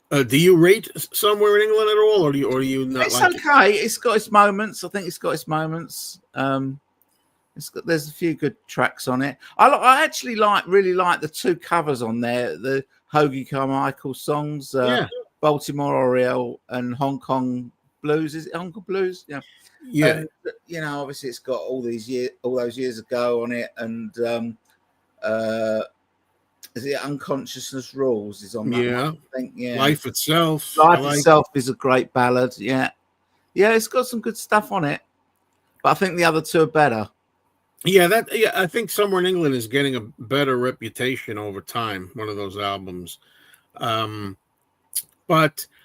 Do you rate Somewhere in England at all, or do you not? It's like okay. It's got its moments. I think it's got its moments. There's a few good tracks on it. I actually really like the 2 covers on there. The Hoagie Carmichael songs, Baltimore Oriole and Hong Kong Blues. Is it Hong Kong Blues? Yeah. Yeah. And, obviously it's got all those years ago on it, and is it Unconsciousness Rules is on that one, I think. Yeah. Life Itself. Life Itself is a great ballad. Yeah. Yeah, it's got some good stuff on it. But I think the other 2 are better. Yeah, I think Somewhere in England is getting a better reputation over time, one of those albums. But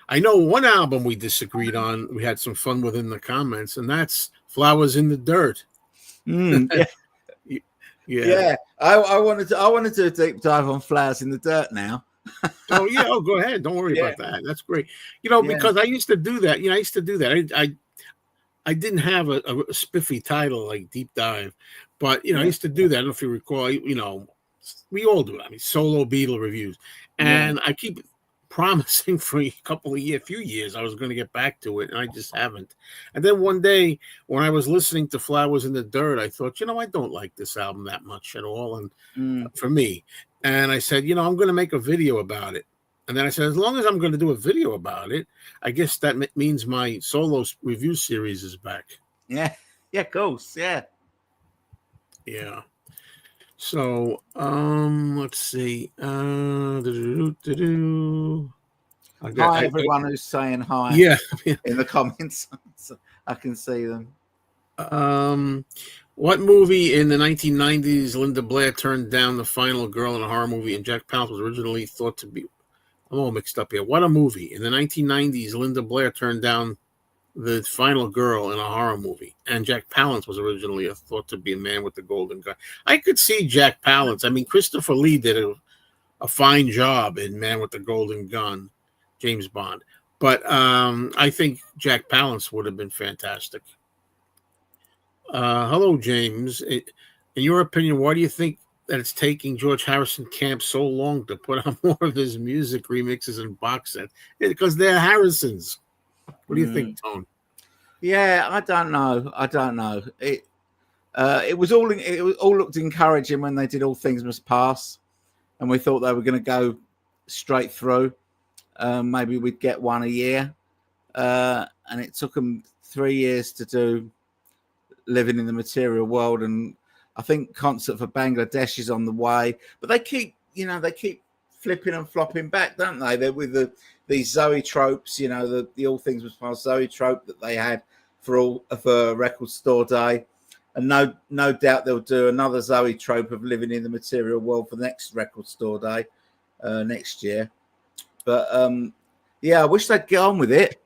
I know one album we disagreed on, we had some fun with in the comments, and that's Flowers in the Dirt. Yeah. Yeah. I wanted to do a deep dive on Flowers in the Dirt now. Go ahead. Don't worry about that. That's great. Because I used to do that. I used to do that. I didn't have a spiffy title like Deep Dive, but I used to do that. I don't know if you recall. We all do it. I mean, solo Beatle reviews, and I keep promising for a few years I was going to get back to it, and I just haven't. And then one day when I was listening to Flowers in the Dirt, I thought, I don't like this album that much at all, and for me, and I said, I'm going to make a video about it. And then I said, as long as I'm going to do a video about it, I guess that means my solo review series is back. Yeah, of course, yeah. So, let's see. Hi, everyone who's saying hi. Yeah, in the comments, I can see them. What movie in the 1990s Linda Blair turned down the final girl in a horror movie, and Jack Palance was originally thought to be? I'm all mixed up here. What a movie. In the 1990s, Linda Blair turned down the final girl in a horror movie, and Jack Palance was originally thought to be a Man with the Golden Gun. I could see Jack Palance. I mean, Christopher Lee did a fine job in Man with the Golden Gun, James Bond. But I think Jack Palance would have been fantastic. Hello, James. In your opinion, why do you think that it's taking George Harrison Camp so long to put out more of his music remixes and box sets? Because they're Harrisons. What do you think, Tone? Yeah, I don't know. It all looked encouraging when they did All Things Must Pass, and we thought they were going to go straight through. Maybe we'd get one a year, and it took them 3 years to do Living in the Material World, and I think Concert for Bangladesh is on the way. But they keep flipping and flopping back, don't they? They're with these Zoe tropes, the All Things Must Pass Zoe trope that they had for Record Store Day, and no doubt they'll do another Zoe trope of living in the material world for the next record store day next year. But yeah, I wish they'd get on with it.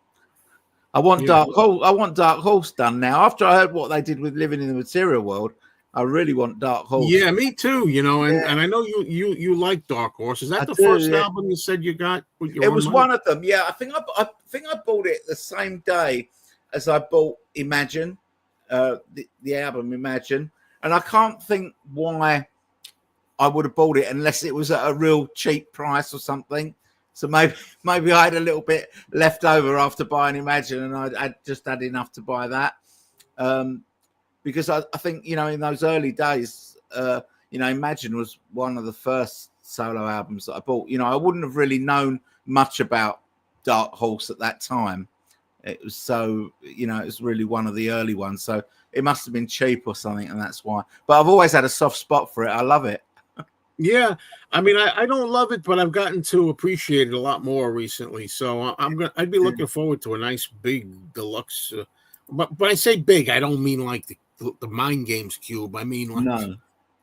I want Dark Horse done now. After I heard what they did with living in the material world, I really want Dark Horse. Yeah, me too. You know, and I know you like Dark Horse. Is that the first album you said you got? It was one of them. Yeah, I think I bought it the same day as I bought Imagine, the album Imagine, and I can't think why I would have bought it unless it was at a real cheap price or something. So maybe I had a little bit left over after buying Imagine, and I just had enough to buy that. Because I think, you know, in those early days, you know, Imagine was one of the first solo albums that I bought. You know, I wouldn't have really known much about Dark Horse at that time. It was so, you know, it was really one of the early ones. So it must have been cheap or something, and that's why. But I've always had a soft spot for it. I love it. Yeah, I mean, I don't love it, but I've gotten to appreciate it a lot more recently. So I'd be looking forward to a nice big deluxe. But when I say big, I don't mean like the Mind Games cube. I mean like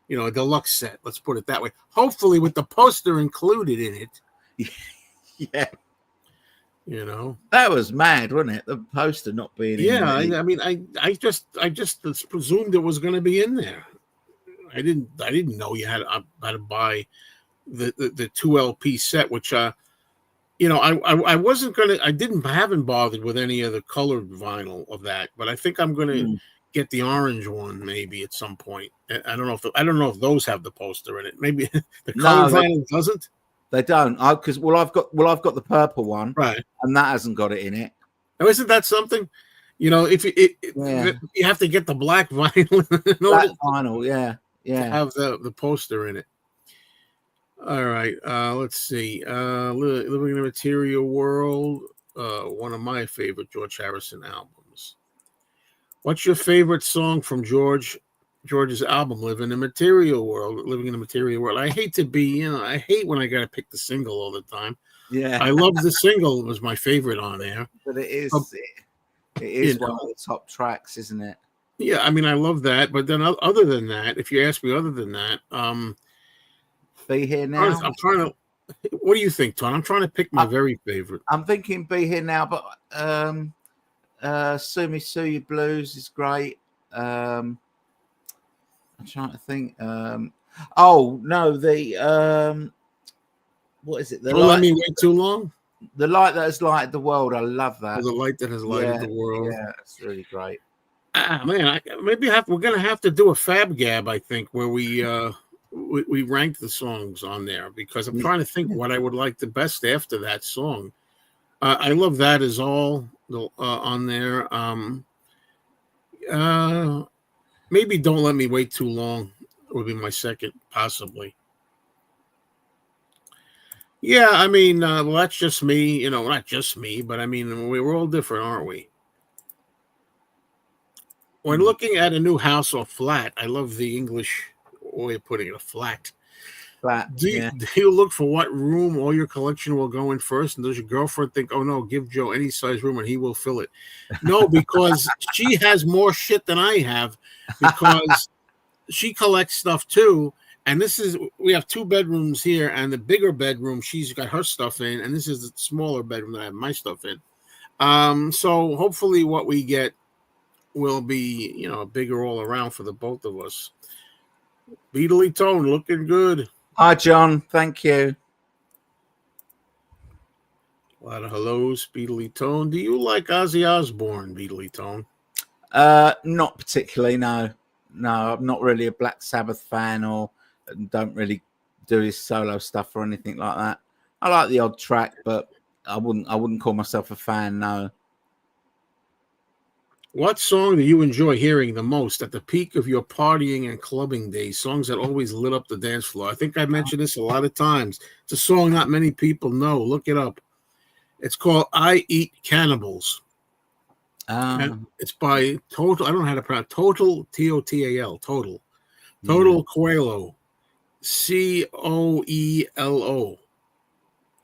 you know, a deluxe set. Let's put it that way. Hopefully, with the poster included in it. Yeah, you know, that was mad, wasn't it? The poster not being. Yeah, in I mean, I just presumed it was going to be in there. I didn't know you had to buy the 2 LP set, which you know, I haven't bothered with any of the colored vinyl of that, but I think I'm gonna get the orange one maybe at some point. I don't know if those have the poster in it. Maybe the colored vinyl doesn't. They don't. Because I've got the purple one, right, and that hasn't got it in it. Now, isn't that something? You know, if you have to get the black vinyl, black vinyl, yeah. Have the poster in it. All right, let's see. Living in a Material World, one of my favorite George Harrison albums. What's your favorite song from George's album, Living in a Material World? Living in a Material World. I hate when I gotta pick the single all the time. Yeah, I love the single. It was my favorite on there. But it is one of the top tracks, isn't it? Yeah, I mean, I love that. But then other than that, if you ask me other than that, Be Here Now. I'm trying to. What do you think, Tom? I'm trying to pick my very favorite. I'm thinking Be Here Now, but Sue Me Sue You Blues is great. I'm trying to think. Oh no, what is it? Don't Let Me Wait Too Long. The Light That Has Lighted the World. I love that. The Light That Has Lighted the World. Yeah, it's really great. Man, we're gonna have to do a Fab Gab, I think, where we rank the songs on there, because I'm trying to think what I would like the best after that song. I love That Is All on there. Maybe Don't Let Me Wait Too Long would be my second, possibly. Yeah, I mean, well, that's just me. You know, not just me, but I mean, we're all different, aren't we? When looking at a new house or flat, I love the English way of putting it, a flat. Do you look for what room all your collection will go in first? And does your girlfriend think, oh no, give Joe any size room and he will fill it? No, because she has more shit than I have, because she collects stuff too. And we have 2 bedrooms here, and the bigger bedroom she's got her stuff in, and this is the smaller bedroom that I have my stuff in. So hopefully what we get will be, you know, bigger all around for the both of us. Beatley Tone, looking good. Hi, John. Thank you. A lot of hellos, Beatley Tone. Do you like Ozzy Osbourne, Beatley Tone? Not particularly, no. No, I'm not really a Black Sabbath fan, or don't really do his solo stuff or anything like that. I like the odd track, but I wouldn't call myself a fan, no. What song do you enjoy hearing the most at the peak of your partying and clubbing days? Songs that always lit up the dance floor. I think I mentioned this a lot of times. It's a song not many people know. Look it up. It's called I Eat Cannibals. It's by Total. I don't know how to pronounce Total, Total, Total. Total Coelho. Coelo.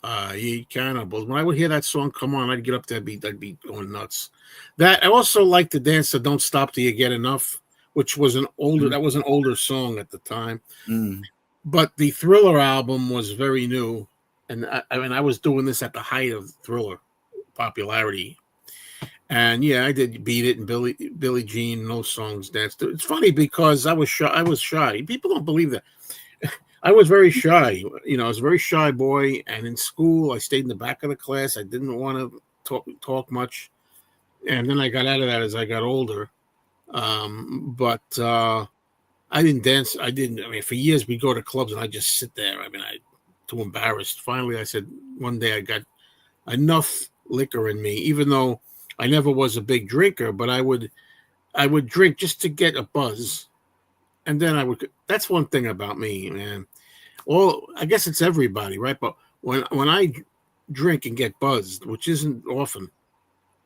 I Eat Cannibals. When I would hear that song come on, I'd get up there, I'd be going nuts. That I also like to dance to Don't Stop Till You Get Enough, which was an older song at the time. Mm. But the Thriller album was very new, and I mean, I was doing this at the height of Thriller popularity. And yeah, I did Beat It and Billie Jean and those songs danced. It's funny because I was shy. People don't believe that. I was very shy. You know, I was a very shy boy. And in school, I stayed in the back of the class. I didn't want to talk much. And then I got out of that as I got older. But I didn't dance. I mean, for years we'd go to clubs and I'd just sit there. I mean, too embarrassed. Finally, I said one day I got enough liquor in me, even though I never was a big drinker, but I would drink just to get a buzz. And then that's one thing about me, man. Well, I guess it's everybody, right? But when I drink and get buzzed, which isn't often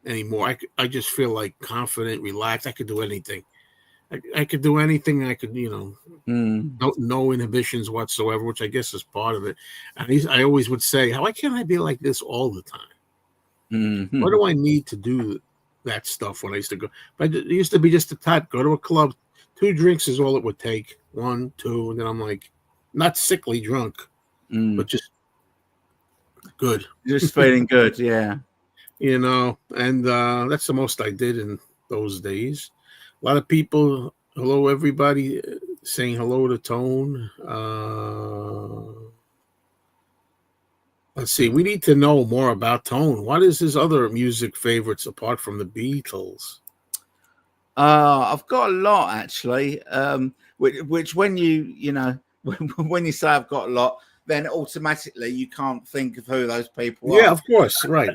anymore, I just feel like confident, relaxed. I could do anything. I could do anything. I could, no inhibitions whatsoever, which I guess is part of it. And I always would say, why can't I be like this all the time? Mm-hmm. What do I need to do that stuff when I used to go? But it used to be just a type, go to a club, 2 drinks is all it would take. 1, 2, and then I'm like, not sickly drunk, but just good. Just feeling good, yeah. And that's the most I did in those days. A lot of people, hello everybody, saying hello to Tone. Let's see. We need to know more about Tone. What is his other music favorites apart from the Beatles? I've got a lot actually. Which when when you say I've got a lot, then automatically you can't think of who those people are. Yeah, of course, right.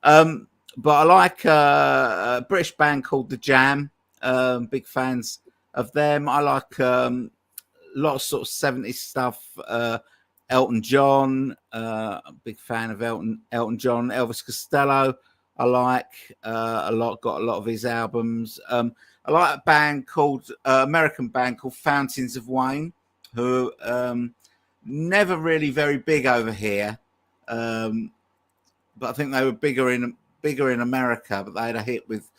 But I like a British band called The Jam. Big fans of them. I like a lot of sort of 70s stuff. Elton John, big fan of Elton John. Elvis Costello, I like a lot. Got a lot of his albums. I like a band called American band called Fountains of Wayne, who never really very big over here, but I think they were bigger in America. But they had a hit with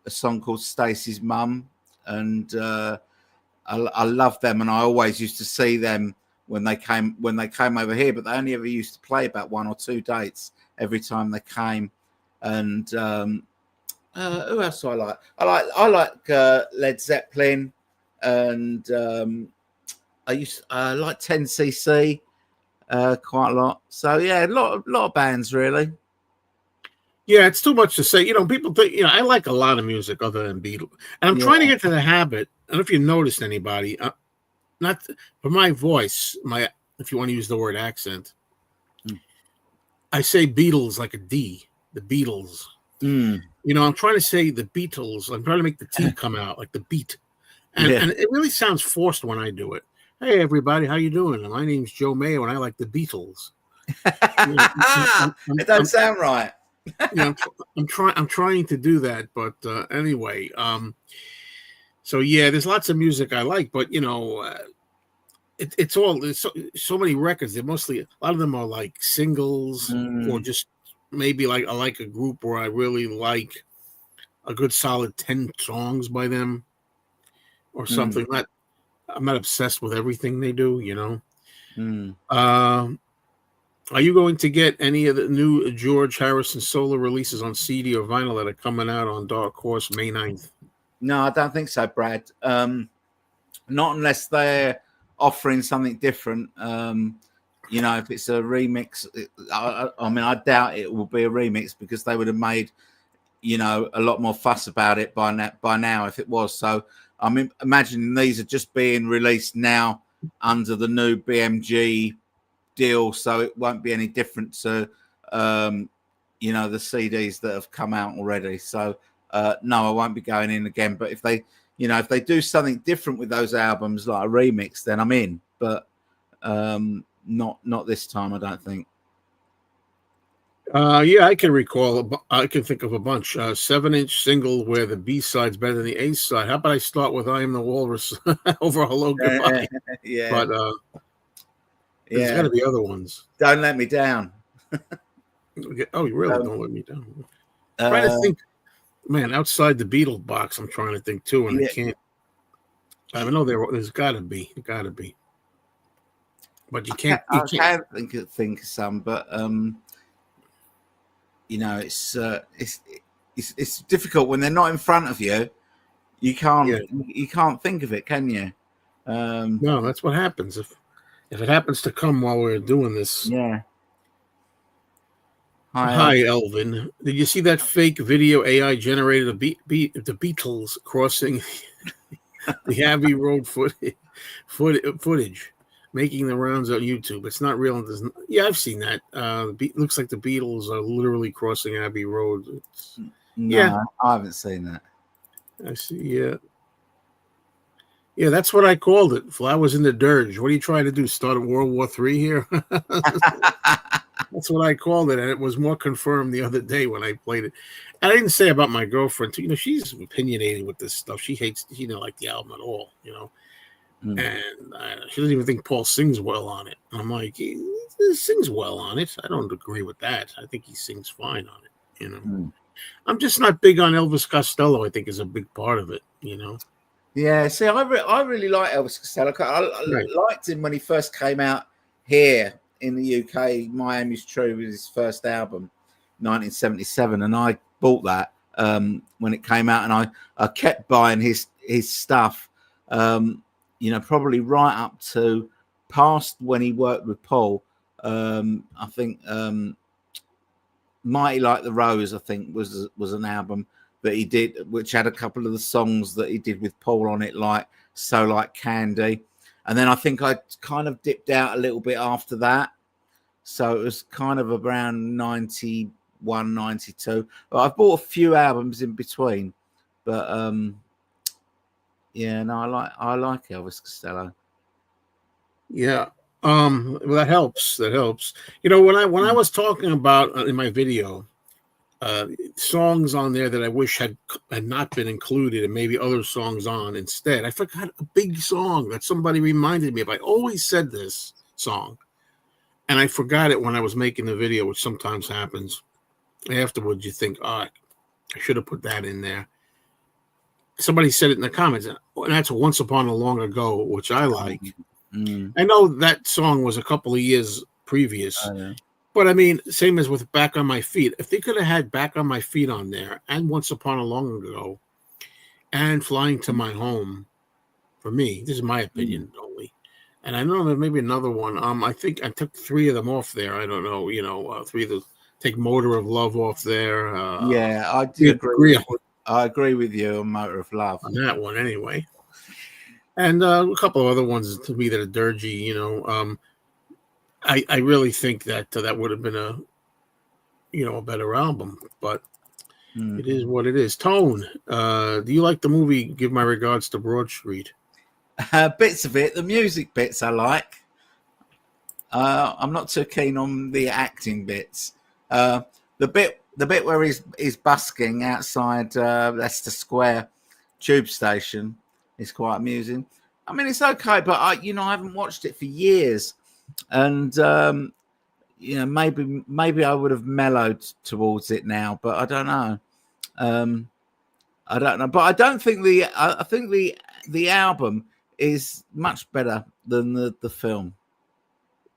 a song called Stacey's Mum, and I love them, and I always used to see them when they came over here, but they only ever used to play about 1 or 2 dates every time they came. And who else do I like? I like Led Zeppelin, and I like 10cc quite a lot. So yeah, a lot of bands really. Yeah, it's too much to say. People think, I like a lot of music other than Beatles. And I'm trying to get to the habit. I don't know if you noticed anybody, not for my voice, if you want to use the word accent, I say Beatles like a D, the Beatles. I'm trying to say the Beatles. I'm trying to make the T come out like the beat. And it really sounds forced when I do it. Hey, everybody, how you doing? My name's Joe Mayo, and I like the Beatles. It doesn't sound right. I'm trying to do that, but anyway, so yeah, there's lots of music I like, but it's so many records. They're mostly, a lot of them are like singles, or just maybe like I like a group where I really like a good solid 10 songs by them or something. I'm not obsessed with everything they do, Are you going to get any of the new George Harrison solo releases on CD or vinyl that are coming out on Dark Horse May 9th? No, I don't think so, Brad. Not unless they're offering something different. If it's a remix, I doubt it will be a remix because they would have made, a lot more fuss about it by now if it was. So I'm imagining these are just being released now under the new BMG deal, so it won't be any different to the CDs that have come out already. So no, I won't be going in again. But if they do something different with those albums, like a remix, then I'm in. But not this time, I don't think. Yeah, I can recall. I can think of a bunch. 7-inch single where the B side's better than the A side. How about I start with "I Am the Walrus" over "Hello Goodbye"? Yeah, but there's got to be other ones. Don't Let Me Down. Oh, you really don't let me down. Trying to think, man. Outside the Beatle box, I'm trying to think too, and I can't. I don't know. There's got to be. But you can't. You I can't. can think of some, but you know, it's difficult when they're not in front of you. Yeah. You can't think of it, can you? No, that's what happens if it happens to come while we're doing this. Yeah. Hi, Elvin. Did you see that fake video AI generated the Beatles crossing the Abbey Road footage, making the rounds on YouTube? It's not real. Yeah, I've seen that. Looks like the Beatles are literally crossing Abbey Road. Yeah, No, I haven't seen that. I see. Yeah. Yeah, that's what I called it. Flowers in the Dirge. What are you trying to do? Start a World War III here? That's what I called it, and it was more confirmed the other day when I played it. And I didn't say about my girlfriend too. You know, she's opinionated with this stuff. She didn't like the album at all. You know, and she doesn't even think Paul sings well on it. I'm like, he sings well on it. I don't agree with that. I think he sings fine on it. You know, I'm just not big on Elvis Costello. I think is a big part of it. You know. Yeah, see, I really like Elvis Costello. I liked him when he first came out here in the UK. Miami's True was his first album, 1977, and I bought that when it came out, and I kept buying his stuff. You know, probably right up to past when he worked with Paul. I think Mighty Like the Rose, I think was an album that he did, which had a couple of the songs that he did with Paul on it, like So Like Candy. And then I think I kind of dipped out a little bit after that. So it was kind of around 91, 92. But I've bought a few albums in between. But yeah, no, I like Elvis Costello. Yeah. Well, that helps. That helps. You know, when I was talking about in my video, songs on there that I wish had not been included, and maybe other songs on instead. I forgot a big song that somebody reminded me of. I always said this song, and I forgot it when I was making the video, which sometimes happens. Afterwards, you think, "Oh, I should have put that in there." Somebody said it in the comments, and that's "Once Upon a Long Ago," which I like. I know that song was a couple of years previous. But I mean, same as with Back on My Feet. If they could have had Back on My Feet on there and Once Upon a Long Ago and Flying to My Home, for me, this is my opinion only. And I know there may be another one. I think I took 3 of them off there. I don't know, 3 of the take Motor of Love off there. Yeah, I do agree. I agree with you on Motor of Love. On that one anyway. And a couple of other ones to me that are dirgy, I really think that that would have been a better album, but it is what it is. Tone, do you like the movie Give My Regards to Broad Street? Bits of it, the music bits I like. I'm not too keen on the acting bits. The bit where he's busking outside Leicester Square tube station is quite amusing. I mean, it's okay, but I haven't watched it for years. And maybe I would have mellowed towards it now, but I don't know. But I don't think I think the album is much better than the film.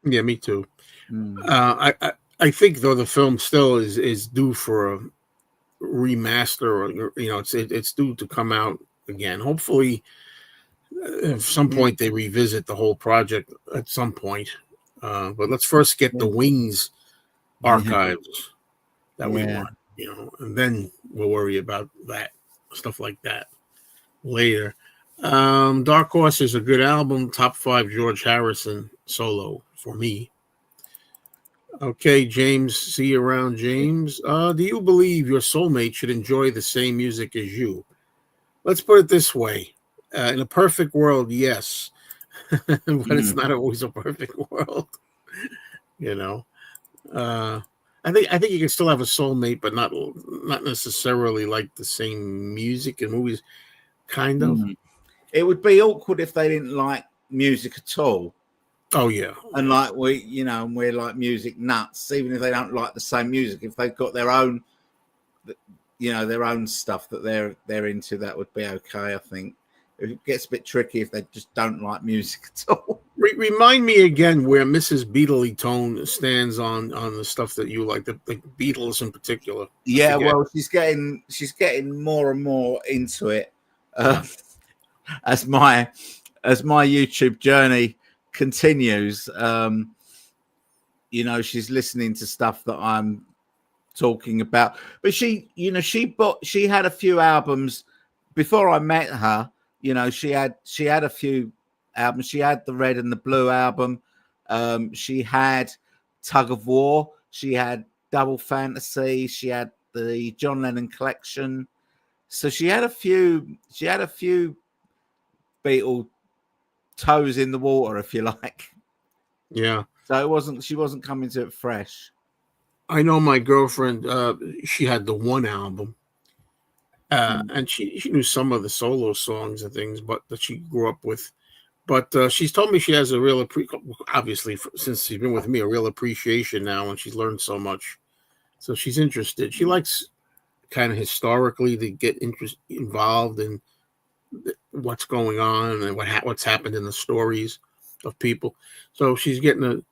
Yeah, me too. I think though the film still is due for a remaster, or it's due to come out again. Hopefully, at some point they revisit the whole project at some point. But let's first get the Wings archives that we want, and then we'll worry about that stuff like that later. Dark Horse is a good album. Top 5 George Harrison solo for me. Okay, James. See you around, James. Do you believe your soulmate should enjoy the same music as you? Let's put it this way. In a perfect world, yes. But it's not always a perfect world. I think you can still have a soulmate, but not necessarily like the same music and movies. Kind of. It would be awkward if they didn't like music at all. Oh yeah. And like we're like music nuts, even if they don't like the same music. If they've got their own, their own stuff that they're into, that would be okay, I think. it gets a bit tricky if they just don't like music at all. Remind me again where Mrs. Beatley Tone stands on the stuff that you like, the Beatles in particular. Yeah, well, she's getting more and more into it as my YouTube journey continues. She's listening to stuff that I'm talking about, but she had a few albums before I met her. She had a few albums. She had the Red and the Blue album. She had Tug of War. She had Double Fantasy. She had the John Lennon collection. So she had a few Beatle toes in the water, if you like. Yeah. So she wasn't coming to it fresh. I know my girlfriend, she had the one album. And she knew some of the solo songs and things, but that she grew up with. But she's told me she has a real obviously, since she's been with me, a real appreciation now, and she's learned so much. So she's interested. She likes kind of historically to get involved in what's going on and what's happened in the stories of people. So she's getting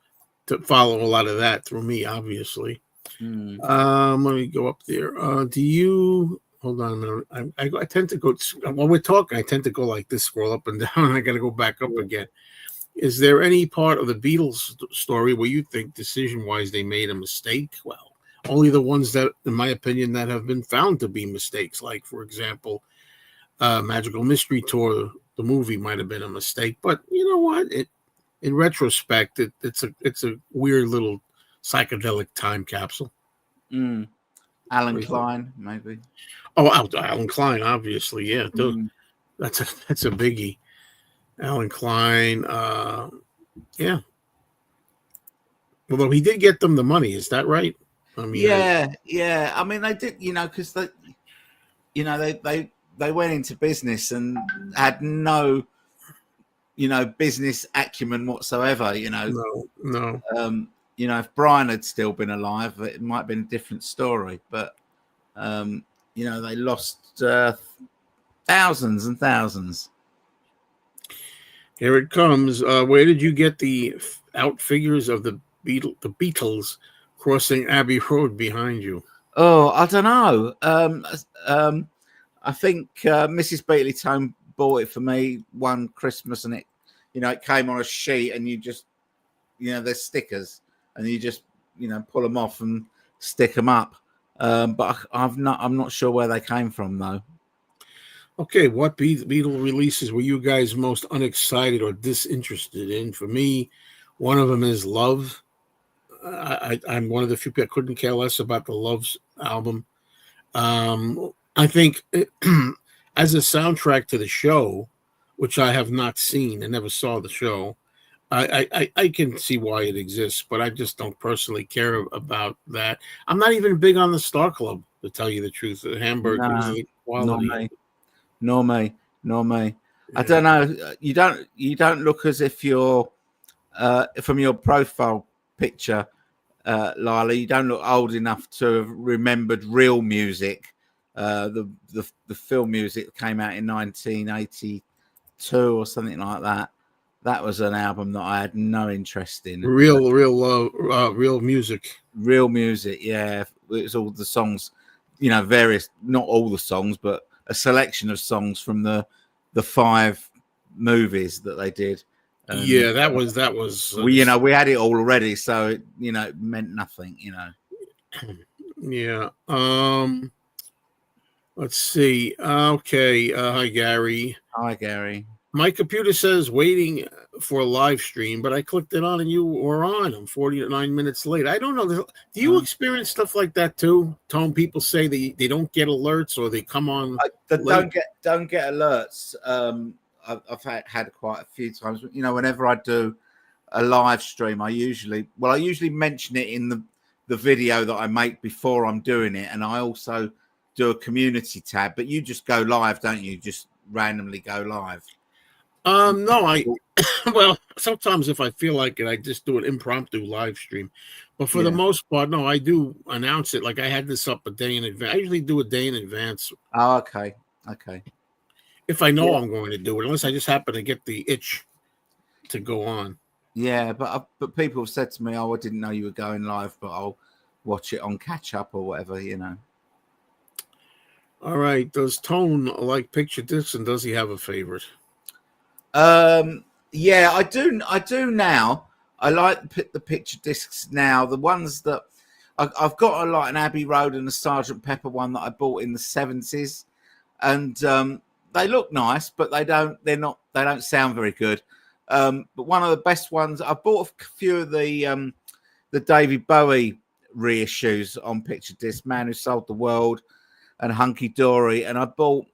to follow a lot of that through me, obviously. Let me go up there. Do you? Hold on a minute. I tend to go when we're talking. I tend to go like this, scroll up and down, and I got to go back up again. Is there any part of the Beatles story where you think, decision-wise, they made a mistake? Well, only the ones that, in my opinion, that have been found to be mistakes. Like, for example, Magical Mystery Tour, the movie, might have been a mistake. But you know what? In retrospect, it's a weird little psychedelic time capsule. Alan Klein, maybe. Oh, Alan Klein, obviously, yeah. That's a biggie. Alan Klein, yeah. Although he did get them the money, is that right? I mean, yeah. I mean, they did, because they went into business and had no, business acumen whatsoever. No. If Brian had still been alive, it might have been a different story. But they lost thousands and thousands. Here it comes. Where did you get the out figures of the Beatles crossing Abbey Road behind you? Oh, I don't know. I think Mrs. Beatley Tone bought it for me one Christmas, and it came on a sheet, and you just, there's stickers, and you just, pull them off and stick them up. But I'm not sure where they came from though. Okay, what Beatle releases were you guys most unexcited or disinterested in? For me, one of them is Love. I'm one of the few people I couldn't care less about the Love's album. I think as a soundtrack to the show, which I have not seen and never saw the show, I can see why it exists, but I just don't personally care about that. I'm not even big on the Star Club, to tell you the truth. The Hamburg music quality. Nor me. Yeah. I don't know. You don't look as if you're from your profile picture, Lila. You don't look old enough to have remembered Real Music, the film music that came out in 1982 or something like that. That was an album that I had no interest in. Real Music. Real Music, yeah. It was all the songs, various, not all the songs, but a selection of songs from the 5 movies that they did. Yeah, that was. We had it all already, so it meant nothing. Yeah. Let's see. Okay. Hi, Gary. Hi, Gary. My computer says waiting for a live stream, but I clicked it on and you were on. I'm 49 minutes late. I don't know. Do you experience stuff like that too? Tone, people say they don't get alerts or they come on. Don't get alerts. I've had quite a few times. Whenever I do a live stream, I usually mention it in the video that I make before I'm doing it, and I also do a community tab. But you just go live, don't you? Just randomly go live. No, well, sometimes if I feel like it, I just do an impromptu live stream. But for the most part, no, I do announce it. Like I had this up a day in advance. I usually do a day in advance. Oh, okay. if I know I'm going to do it, unless I just happen to get the itch to go on. Yeah, but people have said to me, "Oh, I didn't know you were going live, but I'll watch it on Catchup or whatever." All right. Does Tone like picture discs, and does he have a favorite? Yeah, I do. I do now. I like the picture discs now. The ones that I've got like an Abbey Road and a Sergeant Pepper one that I bought in the 70s, and they look nice, but they don't sound very good. But one of the best ones, I bought a few of the David Bowie reissues on picture disc, Man Who Sold the World and Hunky Dory, and I bought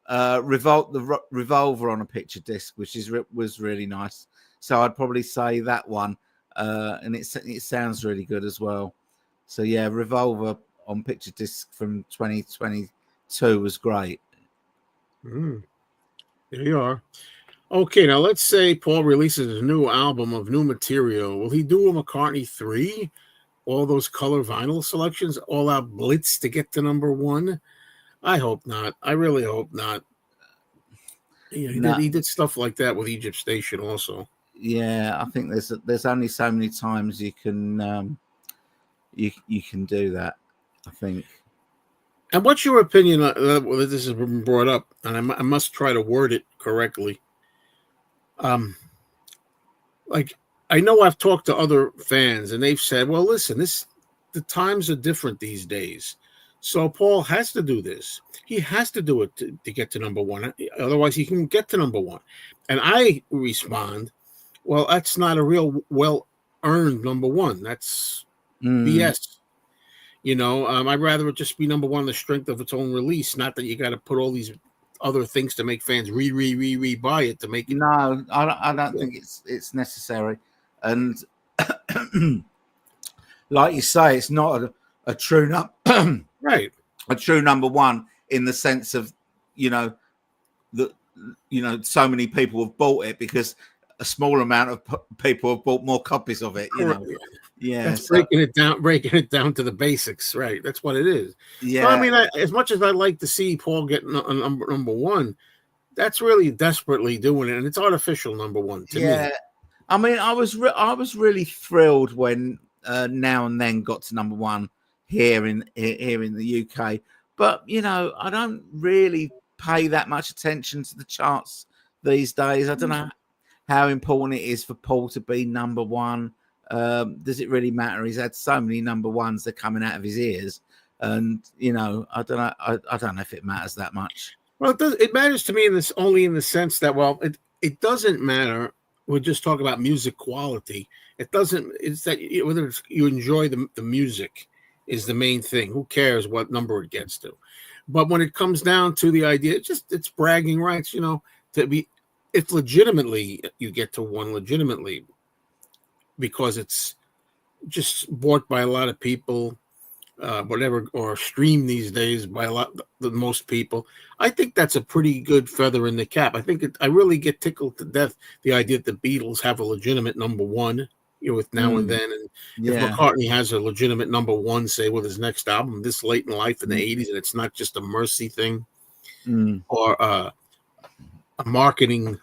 Revolver on a picture disc, which was really nice. So I'd probably say that one, and it sounds really good as well. So yeah, Revolver on picture disc from 2022 was great. There you are. Okay, now let's say Paul releases a new album of new material. Will he do a McCartney 3? All those color vinyl selections, all out blitz to get to number 1? I hope not. I really hope not. Yeah, he did stuff like that with Egypt Station also. Yeah, I think there's only so many times you can you can do that, I think. And what's your opinion on this has been brought up, and I must try to word it correctly. Like, I know I've talked to other fans, and they've said, well, listen, the times are different these days. So Paul has to do this. He has to do it to get to number 1. Otherwise, he can get to number 1. And I respond, well, that's not a real well-earned number 1. That's BS. I'd rather it just be number 1 on the strength of its own release, not that you got to put all these other things to make fans buy it to make it. No, I don't think it's necessary. And like you say, it's not a true right. A true number 1 in the sense of so many people have bought it because a small amount of people have bought more copies of it. Yeah, that's breaking it down to the basics, right? That's what it is. Yeah, so, I mean, as much as I'd like to see Paul get number 1, that's really desperately doing it, and it's artificial number 1 to me. I mean, I was really thrilled when Now and Then got to number 1 here in the UK, but I don't really pay that much attention to the charts these days. I don't know how important it is for Paul to be number 1. Does it really matter? He's had so many number 1s that are coming out of his ears, and I don't know. I don't know if it matters that much. Well, it matters to me only in the sense that, well, it doesn't matter. We're just talking about music quality. It doesn't. It's that whether you enjoy the music is the main thing. Who cares what number it gets to? But when it comes down to the idea, it's bragging rights. To be, if legitimately you get to 1 legitimately, because it's just bought by a lot of people, whatever, or streamed these days by the most people. I think that's a pretty good feather in the cap. I really get tickled to death the idea that the Beatles have a legitimate number 1, with Now and Then, and if McCartney has a legitimate number 1, say with his next album this late in life in the 80s, and it's not just a mercy thing or a marketing,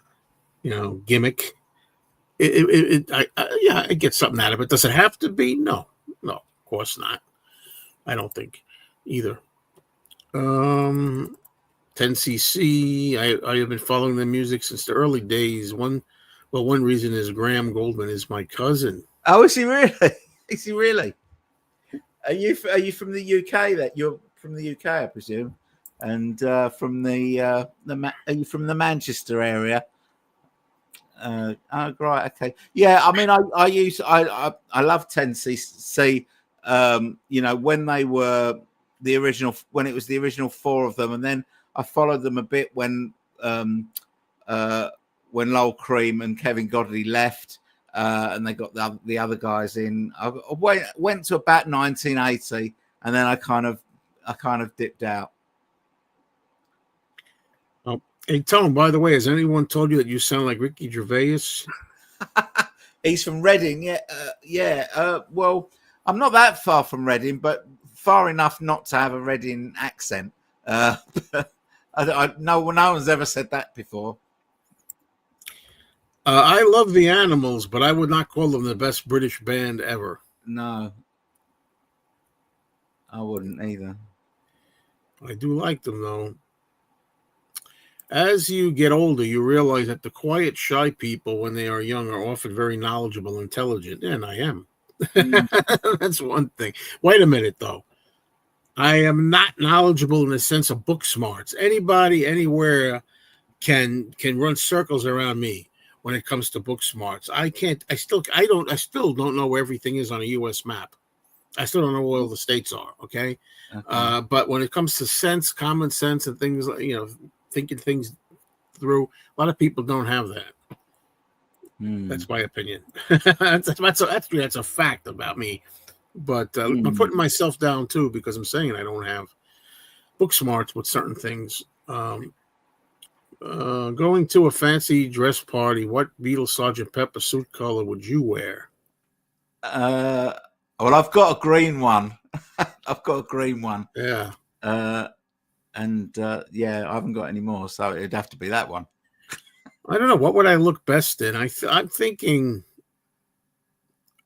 gimmick. I get something out of it. Does it have to be? No, of course not. I don't think either. 10cc. I have been following the music since the early days. One reason is Graham Goldman is my cousin. Oh, is he really? Is he really? Are you from the UK? That you're from the UK, I presume, and from are you from the Manchester area? Oh, right, okay, yeah. I mean, I love 10cc. When they were the original, when it was the original 4 of them, and then I followed them a bit when Lowell Cream and Kevin Godley left, and they got the other guys in. I went to about 1980, and then I kind of dipped out. Hey, Tom, by the way, has anyone told you that you sound like Ricky Gervais? He's from Reading, yeah. Well, I'm not that far from Reading, but far enough not to have a Reading accent. No one's ever said that before. I love the Animals, but I would not call them the best British band ever. No, I wouldn't either. I do like them, though. As you get older, you realize that the quiet, shy people, when they are young, are often very knowledgeable and intelligent. And I am. That's one thing. Wait a minute, though. I am not knowledgeable in the sense of book smarts. Anybody, anywhere can run circles around me when it comes to book smarts. I can't. I still don't know where everything is on a U.S. map. I still don't know where all the states are. Okay. But when it comes to sense, common sense, and things, thinking things through, a lot of people don't have that. That's my opinion. that's a fact about me. But I'm putting myself down too, because I'm saying I don't have book smarts with certain things. Going to a fancy dress party, what Beatles Sgt. Pepper suit color would you wear? Well, I've got a green one. Yeah. And I haven't got any more, so it'd have to be that one. I don't know. What would I look best in? I'm thinking,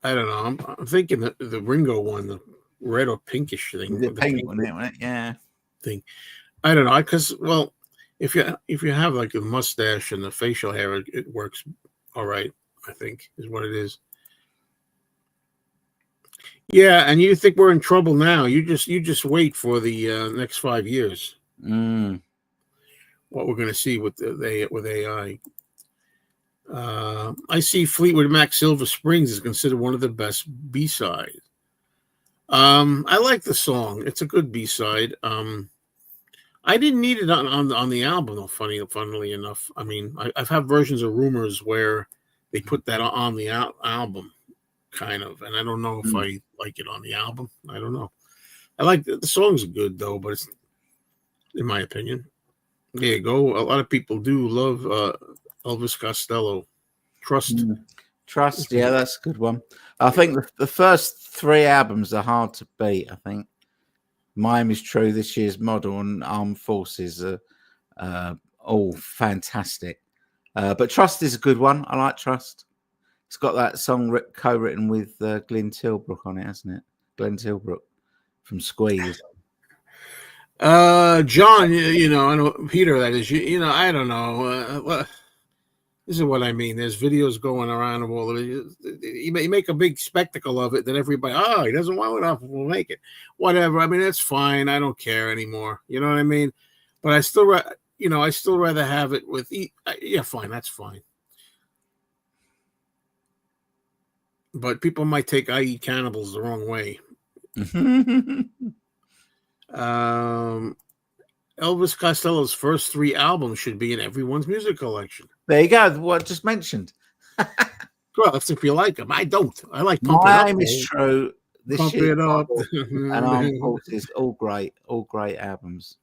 I don't know. I'm thinking the Ringo one, the red or pinkish thing. The pink one, wasn't it? Yeah. Thing. I don't know. Because, well, if you have like a mustache and the facial hair, it works all right, I think, is what it is. Yeah, and you think we're in trouble now. You just wait for the next 5 years. What we're going to see with AI. I see Fleetwood Mac Silver Springs is considered one of the best B-sides. I like the song. It's a good B-side. I didn't need it on the album, though, funnily enough. I mean, I've had versions of Rumors where they put that on the album, kind of, and I don't know if I like it on the album. I don't know. I like the song's good, though, but it's, in my opinion. There you go. A lot of people do love Elvis Costello. Trust. Yeah, that's a good one. I think the first 3 albums are hard to beat. I think Miami's True, This Year's Model, and Armed Forces are all fantastic. But Trust is a good one. I like Trust. It's got that song co-written with Glenn Tilbrook on it, hasn't it? Glenn Tilbrook from Squeeze. John, I know Peter. That is, I don't know. This is what I mean. There's videos going around of all of it. You make a big spectacle of it, then everybody, he doesn't want enough. We'll make it. Whatever. I mean, that's fine. I don't care anymore. You know what I mean? But I still rather have it with. Yeah, fine. That's fine. But people might take I Eat Cannibals the wrong way. Elvis Costello's first 3 albums should be in everyone's music collection. There you go. What I just mentioned. Well, that's if you like them. I don't. I like Pump It Up. Is True. This Pump It Up. And Armed Forces. All great albums.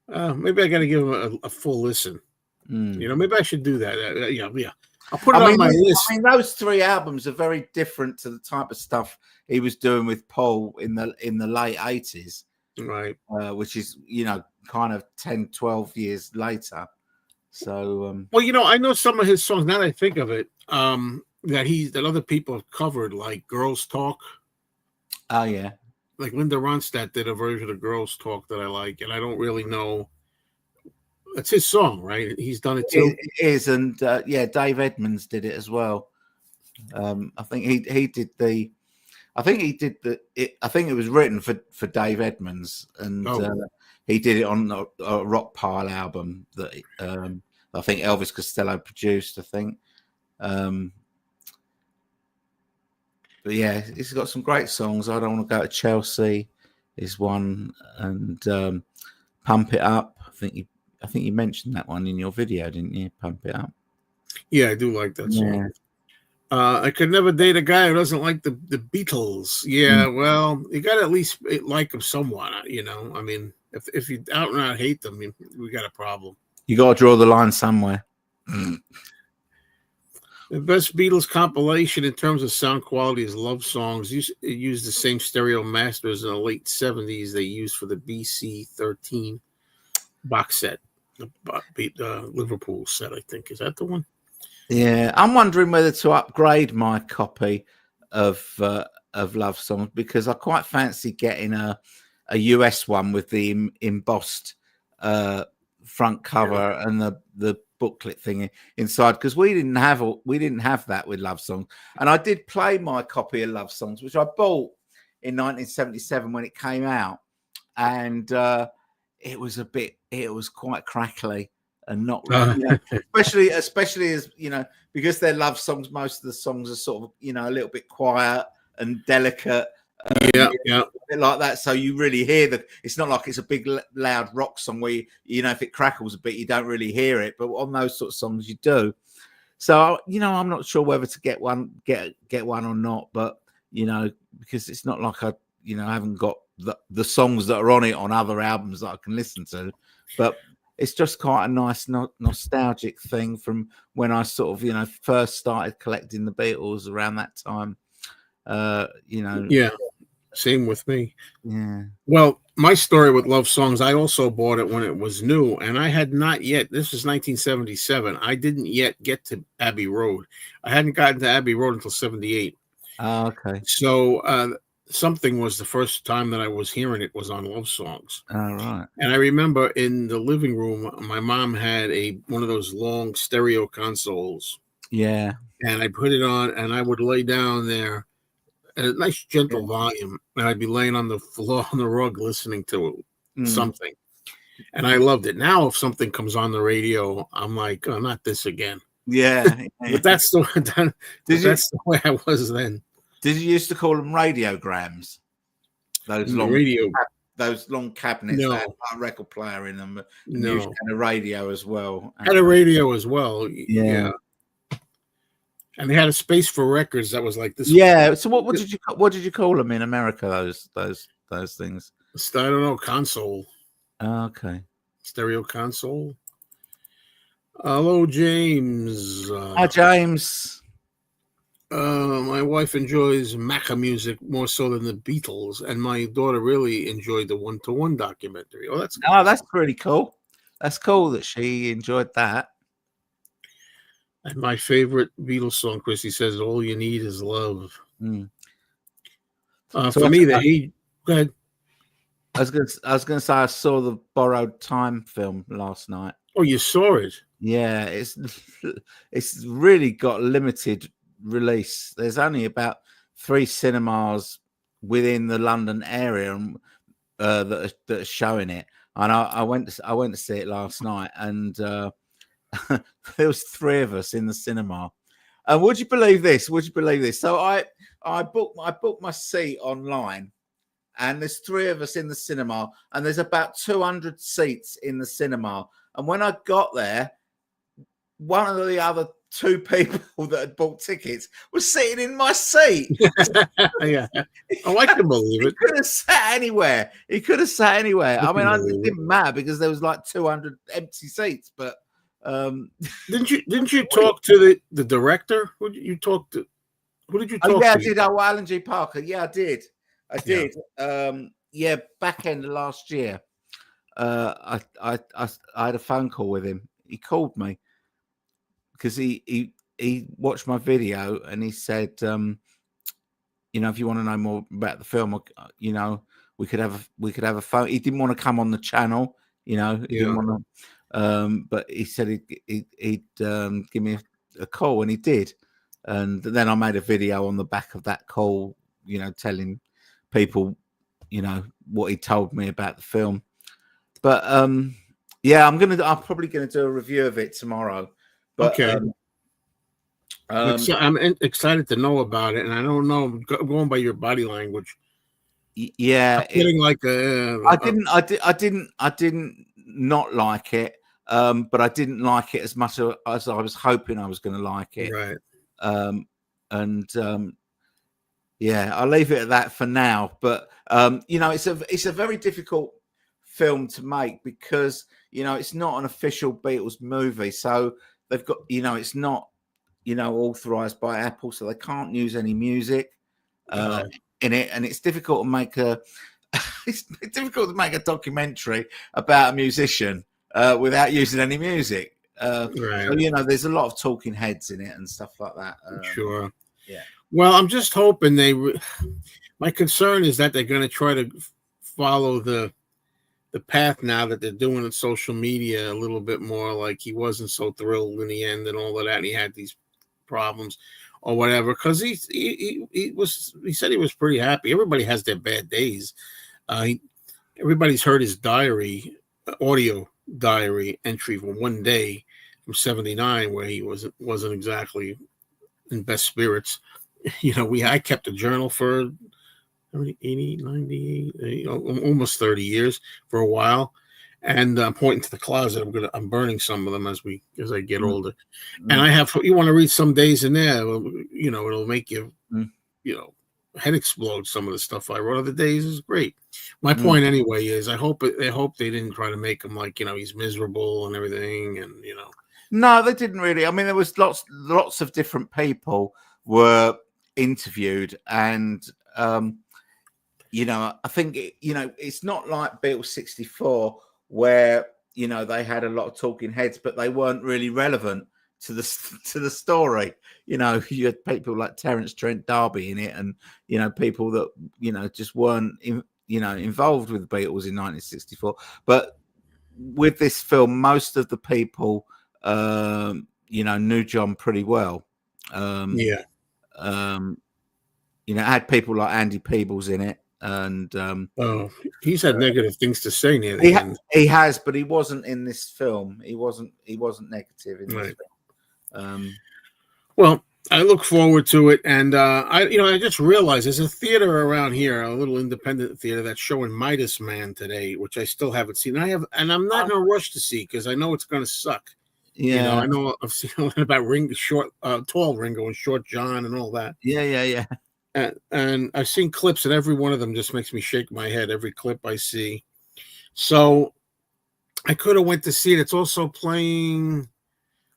Maybe I got to give them a full listen. Maybe I should do that. Yeah. I'll put it on my list. I mean, those 3 albums are very different to the type of stuff he was doing with Paul in the late 80s. Right. Which is, kind of 10, 12 years later. So, well, I know some of his songs, now that I think of it, that other people have covered, like Girls Talk. Oh, yeah. Like Linda Ronstadt did a version of Girls Talk that I like, and I don't really know. That's his song, right? He's done it too. It is, and Dave Edmunds did it as well. I think he did the. I think it was written for Dave Edmunds, and he did it on a Rock Pile album that I think Elvis Costello produced. I think, but yeah, he's got some great songs. I Don't Want to Go to Chelsea is one, and Pump It Up. I think you mentioned that one in your video, didn't you? Pump It Up. Yeah, I do like that song. I could never date a guy who doesn't like the Beatles. Yeah, well, you got to at least like them somewhat, I mean, if you out and out hate them, we got a problem. You got to draw the line somewhere. The best Beatles compilation in terms of sound quality is Love Songs. It used the same stereo masters in the late 70s they used for the BC-13. box set, the Liverpool set. I think is that the one. Yeah, I'm wondering whether to upgrade my copy of Love Songs, because I quite fancy getting a US one with the embossed front cover and the booklet thing inside, because we didn't have that with Love Songs. And I did play my copy of Love Songs, which I bought in 1977 when it came out, and it was quite crackly and not really, especially as because they're love songs. Most of the songs are sort of a little bit quiet and delicate. Yeah, a bit like that. So you really hear it's not like it's a big loud rock song where if it crackles a bit, you don't really hear it. But on those sort of songs, you do. So I'm not sure whether to get one or not. But because it's not like I haven't got the songs that are on it on other albums that I can listen to. But it's just quite a nice nostalgic thing from when I sort of first started collecting the Beatles around that time. Yeah, same with me. Yeah. Well, my story with Love Songs, I also bought it when it was new, and I had not yet. This was 1977. I didn't yet get to Abbey Road. I hadn't gotten to Abbey Road until 78. Oh, okay. So Something was the first time that I was hearing it was on Love Songs. All right. And I remember in the living room, my mom had one of those long stereo consoles. Yeah. And I put it on, and I would lay down there at a nice gentle volume, and I'd be laying on the floor on the rug listening to something. And I loved it. Now, if something comes on the radio, I'm like, oh, not this again. Yeah. But that's the way I was then. Did you used to call them radiograms? Those long cabinets that had a record player in them, and a radio as well. Had a radio as well. Yeah. And they had a space for records that was like this. Yeah. So what did you call them in America? Those things. I don't know. Console. Okay. Stereo console. Hello, James. Hi, James. My wife enjoys Macca music more so than the Beatles, and my daughter really enjoyed the One-to-One documentary. Oh, that's pretty cool. That's cool that she enjoyed that. And my favorite Beatles song, Chrissy says, "All You Need Is Love." For me, go ahead. I was gonna say I saw the Borrowed Time film last night. Oh, you saw it? Yeah, it's really got limited release. There's only about 3 cinemas within the London area that are showing it, and I went to see it last night, and there was 3 of us in the cinema. And would you believe this? So I booked my seat online, and there's 3 of us in the cinema, and there's about 200 seats in the cinema. And when I got there, one of the other 2 people that had bought tickets was sitting in my seat. Yeah. Oh, I can believe it. He could have sat anywhere. I mean, it didn't matter because there was like 200 empty seats. But didn't you talk to the director? Who did you talk to? I did. Oh, Alan G. Parker. Yeah, I did. Back end of last year. I had a phone call with him. He called me because he watched my video and he said, if you want to know more about the film, we could have a phone. He didn't want to come on the channel, he didn't want to, but he said he'd give me a call, and he did. And then I made a video on the back of that call, telling people, what he told me about the film. But I'm probably gonna do a review of it tomorrow. But okay. I'm excited to know about it, and I don't know, going by your body language. Yeah, feeling like I didn't not like it, but I didn't like it as much as I was hoping I was going to like it. Right. I'll leave it at that for now. But it's a very difficult film to make because it's not an official Beatles movie, so they've got it's not authorized by Apple, so they can't use any music in it, and it's difficult to make a documentary about a musician without using any music. Right. So there's a lot of talking heads in it and stuff like that. Sure. Yeah. Well, I'm just hoping my concern is that they're going to try to follow the path now that they're doing it social media a little bit more. Like he wasn't so thrilled in the end and all of that, and he had these problems or whatever. Because he said he was pretty happy. Everybody has their bad days. Everybody's heard his audio diary entry from one day from '79 where he wasn't exactly in best spirits. I kept a journal for 80, 90, almost 30 years for a while. And I'm pointing to the closet. I'm burning some of them as I get older. And you want to read some days in there, it'll make you, head explode. Some of the stuff I wrote. Other days is great. My point anyway is I hope they didn't try to make him like, he's miserable and everything. And, No, they didn't really. I mean, there was lots of different people were interviewed, and I think it's not like Beatles 64 where they had a lot of talking heads, but they weren't really relevant to the story. You had people like Terence Trent D'Arby in it, and people that just weren't involved with the Beatles in 1964. But with this film, most of the people knew John pretty well. Had people like Andy Peebles in it, and he's had negative things to say near the end. He has, but he wasn't in this film. He wasn't negative in this film. Well, I look forward to it, and I just realized there's a theater around here, a little independent theater that's showing Midas Man today, which I still haven't seen. And I'm not in a rush to see because I know it's going to suck. Yeah, I know I've seen a lot about tall Ringo and short John and all that. Yeah. And I've seen clips, and every one of them just makes me shake my head. Every clip I see. So I could have went to see it. It's also playing.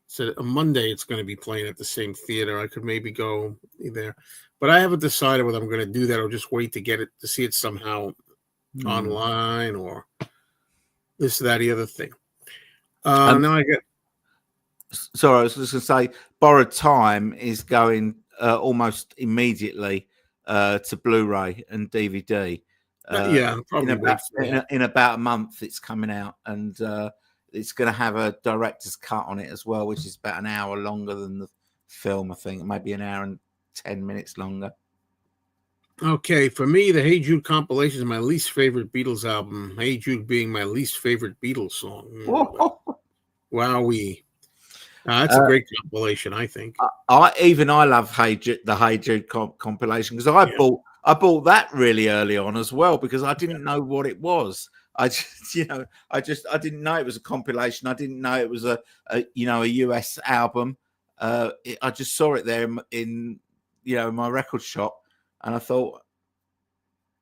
So a Monday, it's going to be playing at the same theater. I could maybe go there, but I haven't decided whether I'm going to do that or just wait to see it somehow online or this, that, the other thing. Now I get. Sorry, I was just going to say, Borrowed Time is going almost immediately to Blu-ray and DVD. Probably in about a month it's coming out, and it's going to have a director's cut on it as well, which is about an hour longer than the film. I think maybe an hour and 10 minutes longer. Okay, for me, the Hey Jude compilation is my least favorite Beatles album. Hey Jude being my least favorite Beatles song. Wowee. That's a great compilation, I think. I love the Hey Jude compilation because I bought that really early on as well because I didn't know what it was. I didn't know it was a compilation. I didn't know it was a US album. I just saw it there in my record shop, and I thought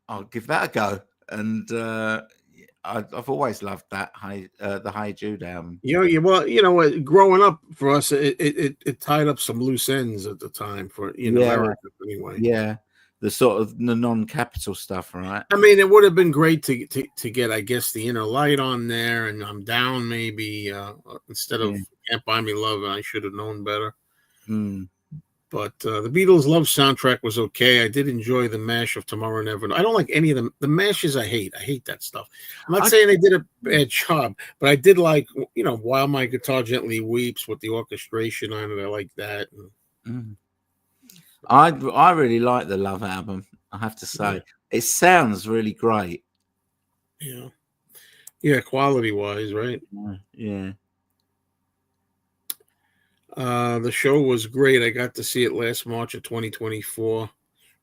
I'll give that a go. And I've always loved that the Hey Jude album. Well, growing up for us, it tied up some loose ends at the time for America anyway. Yeah, the sort of the non-capital stuff, right? I mean, it would have been great to get, I guess, the Inner Light on there, and I'm Down maybe instead of Can't Buy Me Love. I should have known better. But the Beatles' Love soundtrack was okay. I did enjoy the mash of Tomorrow Never. I don't like any of them. The mashes I hate. I hate that stuff. I'm not saying they did a bad job, but I did like, While My Guitar Gently Weeps with the orchestration on it. I like that. I really like the Love album, I have to say. It sounds really great. Yeah, quality-wise, right? Yeah. The show was great. I got to see it last March of 2024.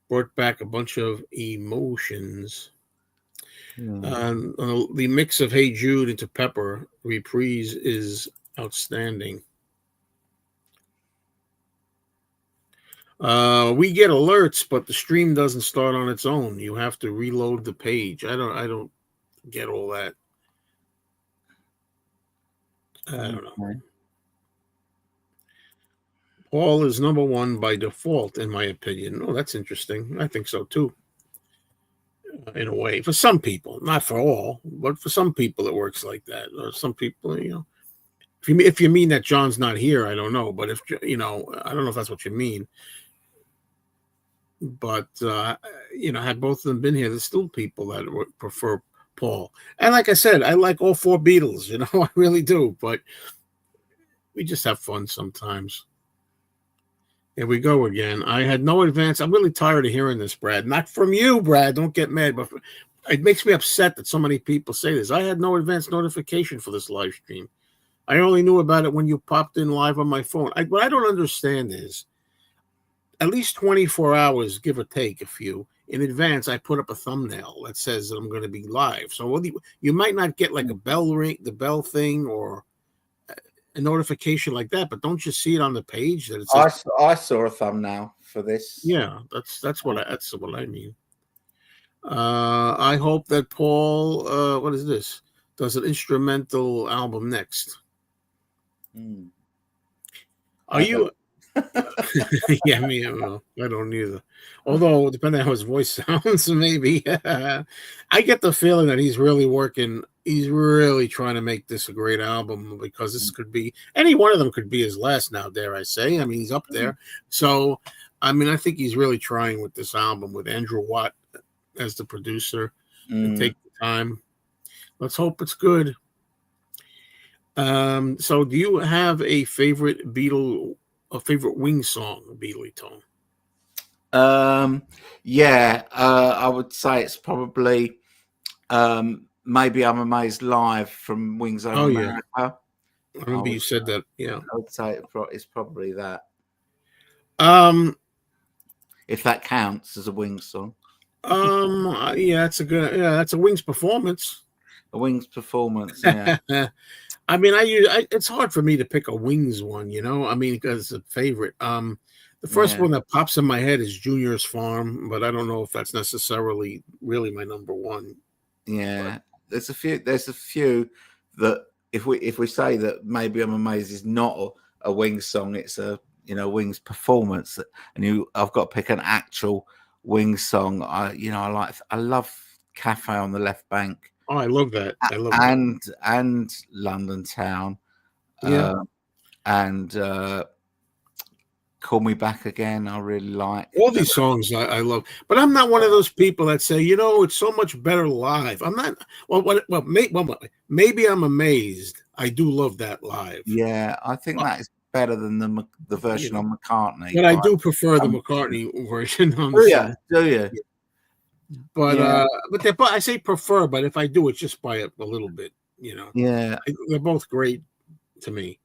Brought back a bunch of emotions. The mix of Hey Jude into Pepper reprise is outstanding. We get alerts, but the stream doesn't start on its own. You have to reload the page. I don't get all that. I don't know. Paul is number one by default, in my opinion. Oh, that's interesting. I think so too. in a way. For some people, not for all, but for some people it works like that. Or some people, if you mean that John's not here, I don't know. But if I don't know if that's what you mean. But had both of them been here, there's still people that would prefer Paul. And like I said, I like all four Beatles. I really do. But we just have fun sometimes. Here we go again. I had no advance. I'm really tired of hearing this, Brad. Not from you, Brad. Don't get mad. But it makes me upset that so many people say this. I had no advance notification for this live stream. I only knew about it when you popped in live on my phone. What I don't understand is at least 24 hours, give or take a few, in advance, I put up a thumbnail that says that I'm going to be live. So you might not get like a bell ring, the bell thing, or a notification like that, but don't you see it on the page that it says? I saw a thumbnail for this. Yeah, that's what I mean. I hope that Paul, what is this? Does an instrumental album next? Are you? Yeah, me. I don't either. Although, depending on how his voice sounds, maybe. I get the feeling that he's really working. He's really trying to make this a great album, because this could be any one of them could be his last now, dare I say. I mean, he's up there. So, I mean, I think he's really trying with this album with Andrew Watt as the producer and take the time. Let's hope it's good. So do you have a favorite Wings song, Beatley, Tone? Yeah, I would say it's probably Maybe I'm Amazed Live from Wings Over America. I remember you said that. Yeah, I would say it's probably that. If that counts as a Wings song. Yeah, that's a Wings performance. A Wings performance, yeah. I mean, it's hard for me to pick a Wings one, I mean, because it's a favorite. The first one that pops in my head is Junior's Farm, but I don't know if that's necessarily really my number one. Yeah, there's a few that if we say that Maybe I'm Amazed is not a Wings song, it's a Wings performance, and I've got to pick an actual Wings song. I love Cafe on the Left Bank. Oh, I love that. And London Town. Yeah. And Call Me Back Again, I really like. All these songs I love. But I'm not one of those people that say, it's so much better live. I'm not. Maybe I'm Amazed. I do love that live. Yeah, I think that is better than the version on McCartney. But I do prefer the McCartney version on the song. Do you? But but I say prefer, but if I do, it's just by a little bit, Yeah, they're both great to me.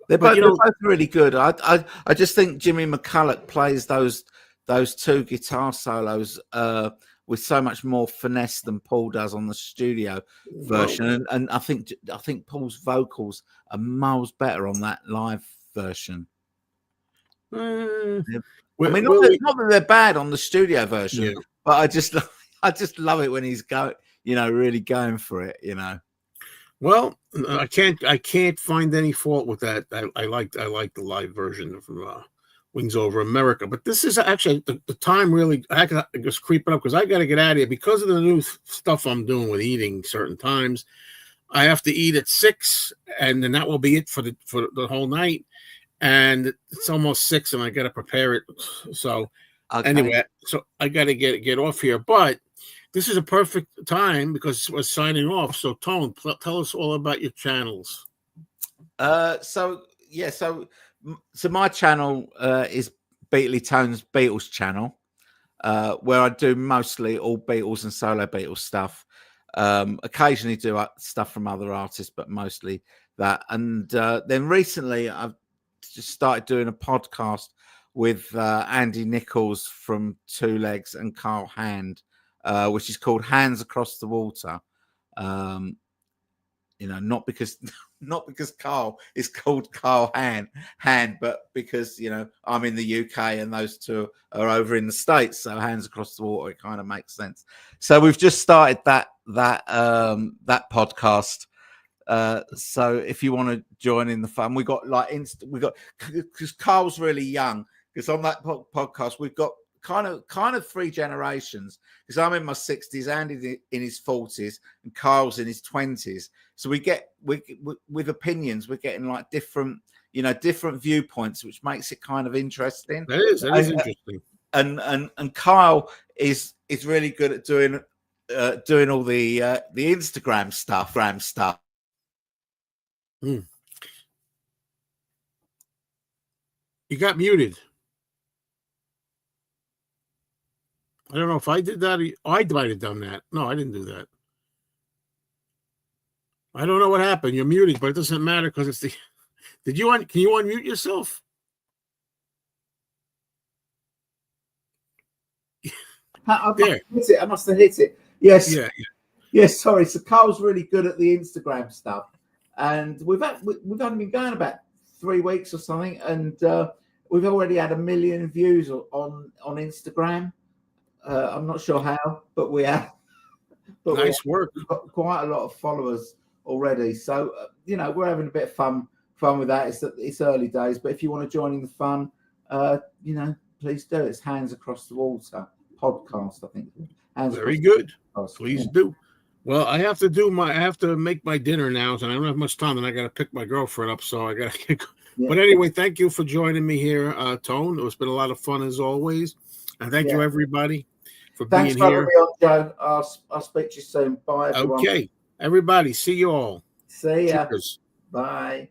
They're both really good. I just think Jimmy McCulloch plays those two guitar solos with so much more finesse than Paul does on the studio version, and I think Paul's vocals are miles better on that live version. I mean, not that they're bad on the studio version, but I just love it when he's really going for it, Well, I can't find any fault with that. I like the live version from Wings Over America, but this is actually the time really was creeping up because I got to get out of here because of the new stuff I'm doing with eating certain times. I have to eat at 6, and then that will be it for the whole night. And it's almost 6, and I got to prepare it. So anyway, so I got to get off here, but. This is a perfect time because we're signing off. So, Tone, tell us all about your channels. So my channel is Beatley Tone's Beatles channel, where I do mostly all Beatles and solo Beatles stuff. Occasionally do stuff from other artists, but mostly that. And then recently, I've just started doing a podcast with Andy Nichols from Two Legs and Carl Hand. Which is called Hands Across the Water. Not because Carl is called Carl Hand, but because I'm in the UK and those two are over in the States, so Hands Across the Water, it kind of makes sense. So we've just started that podcast. So if you want to join in the fun, we got because Carl's really young. Because on that podcast we've got kind of three generations, because I'm in my 60s, Andy's in his 40s, and Kyle's in his 20s. So we with opinions, we're getting like different viewpoints, which makes it kind of interesting. That is interesting. And Kyle is really good at doing all the Instagram stuff. You got muted. I don't know if I did that. I might have done that. No, I didn't do that. I don't know what happened. You're muted, but it doesn't matter because it's the. Can you unmute yourself? I must have hit it. Yes. Yeah. Yes. Sorry. So Carl's really good at the Instagram stuff, and we've only been going about 3 weeks or something, and we've already had 1 million views on Instagram. I'm not sure how, but we have. But nice work. We've got quite a lot of followers already, so we're having a bit of fun with that. It's early days, but if you want to join in the fun, please do. It's Hands Across the Water podcast, I think. Very good. Please do. Well, I have to make my dinner now, and I don't have much time, and I got to pick my girlfriend up, so I got to. Yeah. But anyway, thank you for joining me here, Tone. It's been a lot of fun as always, and thank you everybody for being here. Thanks, Joe. I'll speak to you soon. Bye, everyone. Okay, everybody. See you all. See ya. Cheers. Bye.